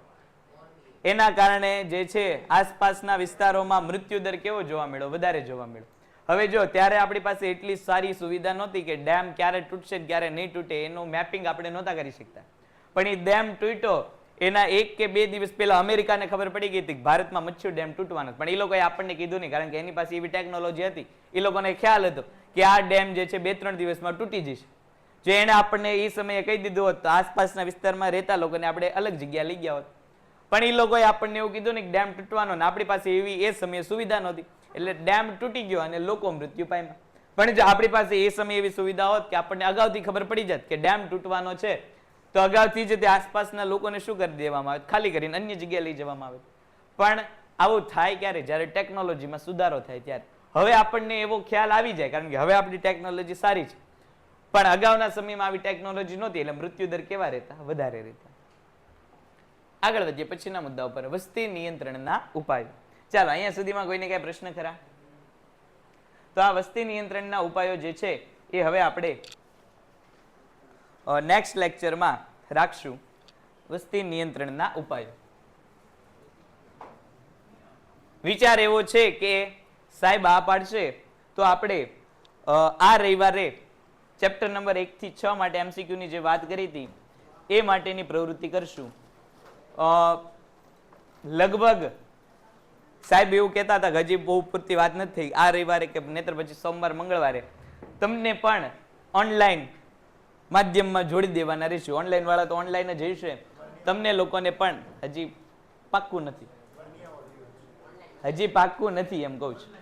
એના કારણે જે છે આસપાસના વિસ્તારોમાં મૃત્યુદર કેવો જોવા મળ્યો? વધારે જોવા મળ્યો. હવે જો ત્યારે આપણી પાસે એટલી સારી સુવિધા નહોતી કે ડેમ ક્યારે તૂટશે ક્યારે નહીં તૂટે એનું મેપિંગ આપણે નહોતા કરી શકતા. પણ એ ડેમ તૂટ્યો એના 1 કે 2 દિવસ પહેલા અમેરિકાને ખબર પડી ગઈ હતી કે ભારતમાં મચ્છુ ડેમ તૂટવાનો. પણ એ લોકોએ આપણને કીધું નહીં, કારણ કે એની પાસે એવી ટેકનોલોજી હતી. એ લોકોને ખ્યાલ હતો કે આ ડેમ જે છે 2-3 દિવસમાં તૂટી જશે. જો એને આપણને એ સમયે કહી દીધું હોત તો આસપાસના વિસ્તારમાં રહેતા લોકોને આપણે અલગ જગ્યા લઈ ગયા હોત. પણ એ લોકોએ આપણને એવું કીધું ને કે ડેમ તૂટવાનો, ને આપણી પાસે એવી એ સમયે સુવિધા નહોતી એટલે ડેમ તૂટી ગયો અને લોકો મૃત્યુ પામ્યા. પણ જો આપણી પાસે એ સમયે એવી સુવિધા હોત કે આપણને અગાઉથી ખબર પડી જાત કે ડેમ તૂટવાનો છે તો અગાઉથી જ તે આસપાસના લોકોને શું કરી દેવામાં આવે? ખાલી કરીને અન્ય જગ્યાએ લઈ જવામાં આવે. પણ આવું થાય ક્યારે? જ્યારે ટેકનોલોજીમાં સુધારો થાય ત્યારે. હવે આપણને એવો ખ્યાલ આવી જાય કારણ કે હવે આપણી ટેકનોલોજી સારી છે. પણ અગાઉના સમયમાં આવી ટેકનોલોજી નહોતી એટલે મૃત્યુદર કેવા રહેતા? વધારે રહેતા. આગળ વધીએ પછીના મુદ્દા ઉપર, વસ્તી નિયંત્રણના ઉપાયો. ચાલો, અહીંયા સુધીમાં કોઈને કઈ પ્રશ્ન ખરા? તો આ વસ્તી નિયંત્રણના ઉપાયો જે છે એ હવે આપણે નેક્સ્ટ લેક્ચરમાં રાખશું. વસ્તી નિયંત્રણના ઉપાયો. વિચાર એવો છે કે સાહેબ આ પાડશે તો આપણે આ રવિવારે ચેપ્ટર નંબર 1 થી 6 માટે MCQ ની જે વાત કરી હતી એ માટેની પ્રવૃત્તિ કરશું. લગભગ સાહેબ એવું કહેતા હતા કે હજી બહુ પૂરતી વાત નથી થઈ. આ રવિવારે કે નહીતર પછી સોમવાર મંગળવારે તમને પણ ઓનલાઈન માધ્યમમાં જોડી દેવાના રહેશું. ઓનલાઈન વાળા તો ઓનલાઈન જ હશે. તમને લોકોને પણ હજી પાક્કું નથી, હજી પાક્કું નથી એમ કહું છું.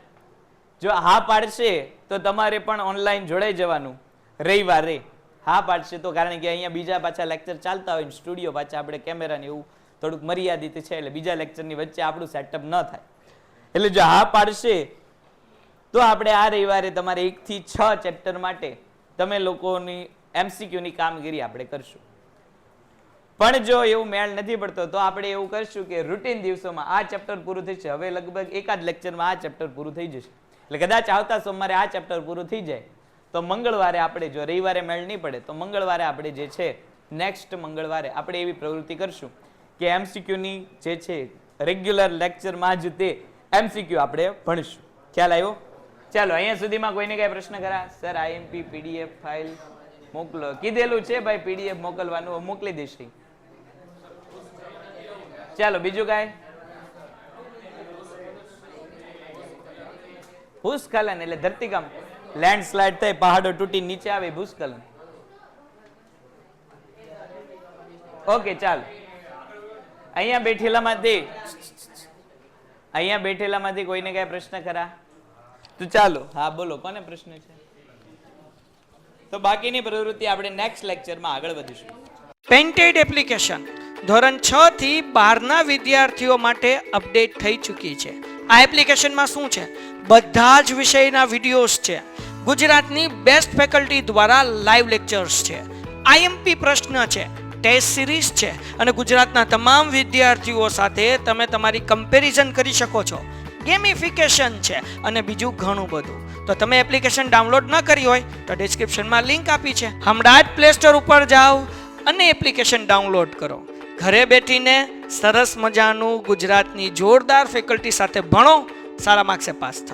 જો હા પાડશે તો તમારે પણ ઓનલાઈન જોડાઈ જવાનું રવિવારે. હા પાડશે તો, કારણ કે અહીંયા બીજા પાછા લેક્ચર ચાલતા હોય, સ્ટુડિયો પાછા આપણે કેમેરાને એવું થોડુંક મર્યાદિત છે એટલે બીજા લેક્ચરની વચ્ચે આપણું સેટઅપ ન થાય. એટલે જો હા પાડશે તો આપણે આ રવિવારે તમારે 1 થી 6 ચેપ્ટર માટે તમે લોકોની MCQ ની કામગીરી આપણે કરશું. પણ જો એવું મેળ નથી પડતો તો આપણે એવું કરશું કે રૂટીન દિવસોમાં આ ચેપ્ટર પૂરું થશે. હવે લગભગ એકાદ લેક્ચરમાં આ ચેપ્ટર પૂરું થઈ જશે. એટલે કદાચ આવતા સોમવારે આ ચેપ્ટર પૂરું થઈ જાય તો મંગળવારે આપણે, જો રવિવારે મેળ નહીં પડે તો મંગળવારે આપણે જે છે નેક્સ્ટ મંગળવારે આપણે એવી પ્રવૃત્તિ કરશું કે MCQ ની જે છે રેગ્યુલર લેક્ચરમાં જ તે MCQ આપણે ભણીશું. ખ્યાલ આવ્યો? ચાલો, અહીંયા સુધીમાં કોઈને કઈ પ્રશ્ન કરા? સર IMP PDF ફાઇલ મોકલો કીધેલું છે ભાઈ, PDF મોકલવાનું મોકલી દઈશ. ચાલો, બીજું કાંઈ? ભૂસ્ખલન એટલે ધરતીકંપ, લેન્ડસ્લાઇડ થાય, પહાડો તૂટી નીચે આવે, ભૂસ્ખલન. ઓકે, ચાલો. અહીંયા બેઠેલામાંથી કોઈને કઈ પ્રશ્ન ખરા? તો ચાલો, હા બોલો, કોને પ્રશ્ન છે? તો બાકીની પ્રવૃત્તિ આપણે નેક્સ્ટ લેક્ચરમાં આગળ વધીશું. પેન્ટેડ એપ્લિકેશન ધોરણ 6 થી 12ના વિદ્યાર્થીઓ માટે અપડેટ થઈ ચૂકી છે. આ એપ્લિકેશનમાં શું છે? બધા જ વિષયના વિડીયોઝ છે. ગુજરાતની બેસ્ટ ફેકલ્ટી દ્વારા લાઈવ લેક્ચર્સ છે. આઈએમપી પ્રશ્ન છે, ટેસ્ટ સિરીઝ છે અને ગુજરાતના તમામ વિદ્યાર્થીઓ સાથે તમે તમારી કમ્પેરિઝન કરી શકો છો. ગેમિફિકેશન છે અને બીજું ઘણું બધું. તો તમે એપ્લિકેશન ડાઉનલોડ ન કરી હોય તો ડિસ્ક્રિપ્શનમાં લિંક આપી છે. હમણાં જ પ્લે સ્ટોર ઉપર જાઓ અને એપ્લિકેશન ડાઉનલોડ કરો. ઘરે બેઠીને સરસ મજાનું ગુજરાતની જોરદાર ફેકલ્ટી સાથે ભણો, સારા માર્ક્સે પાસ થાઓ.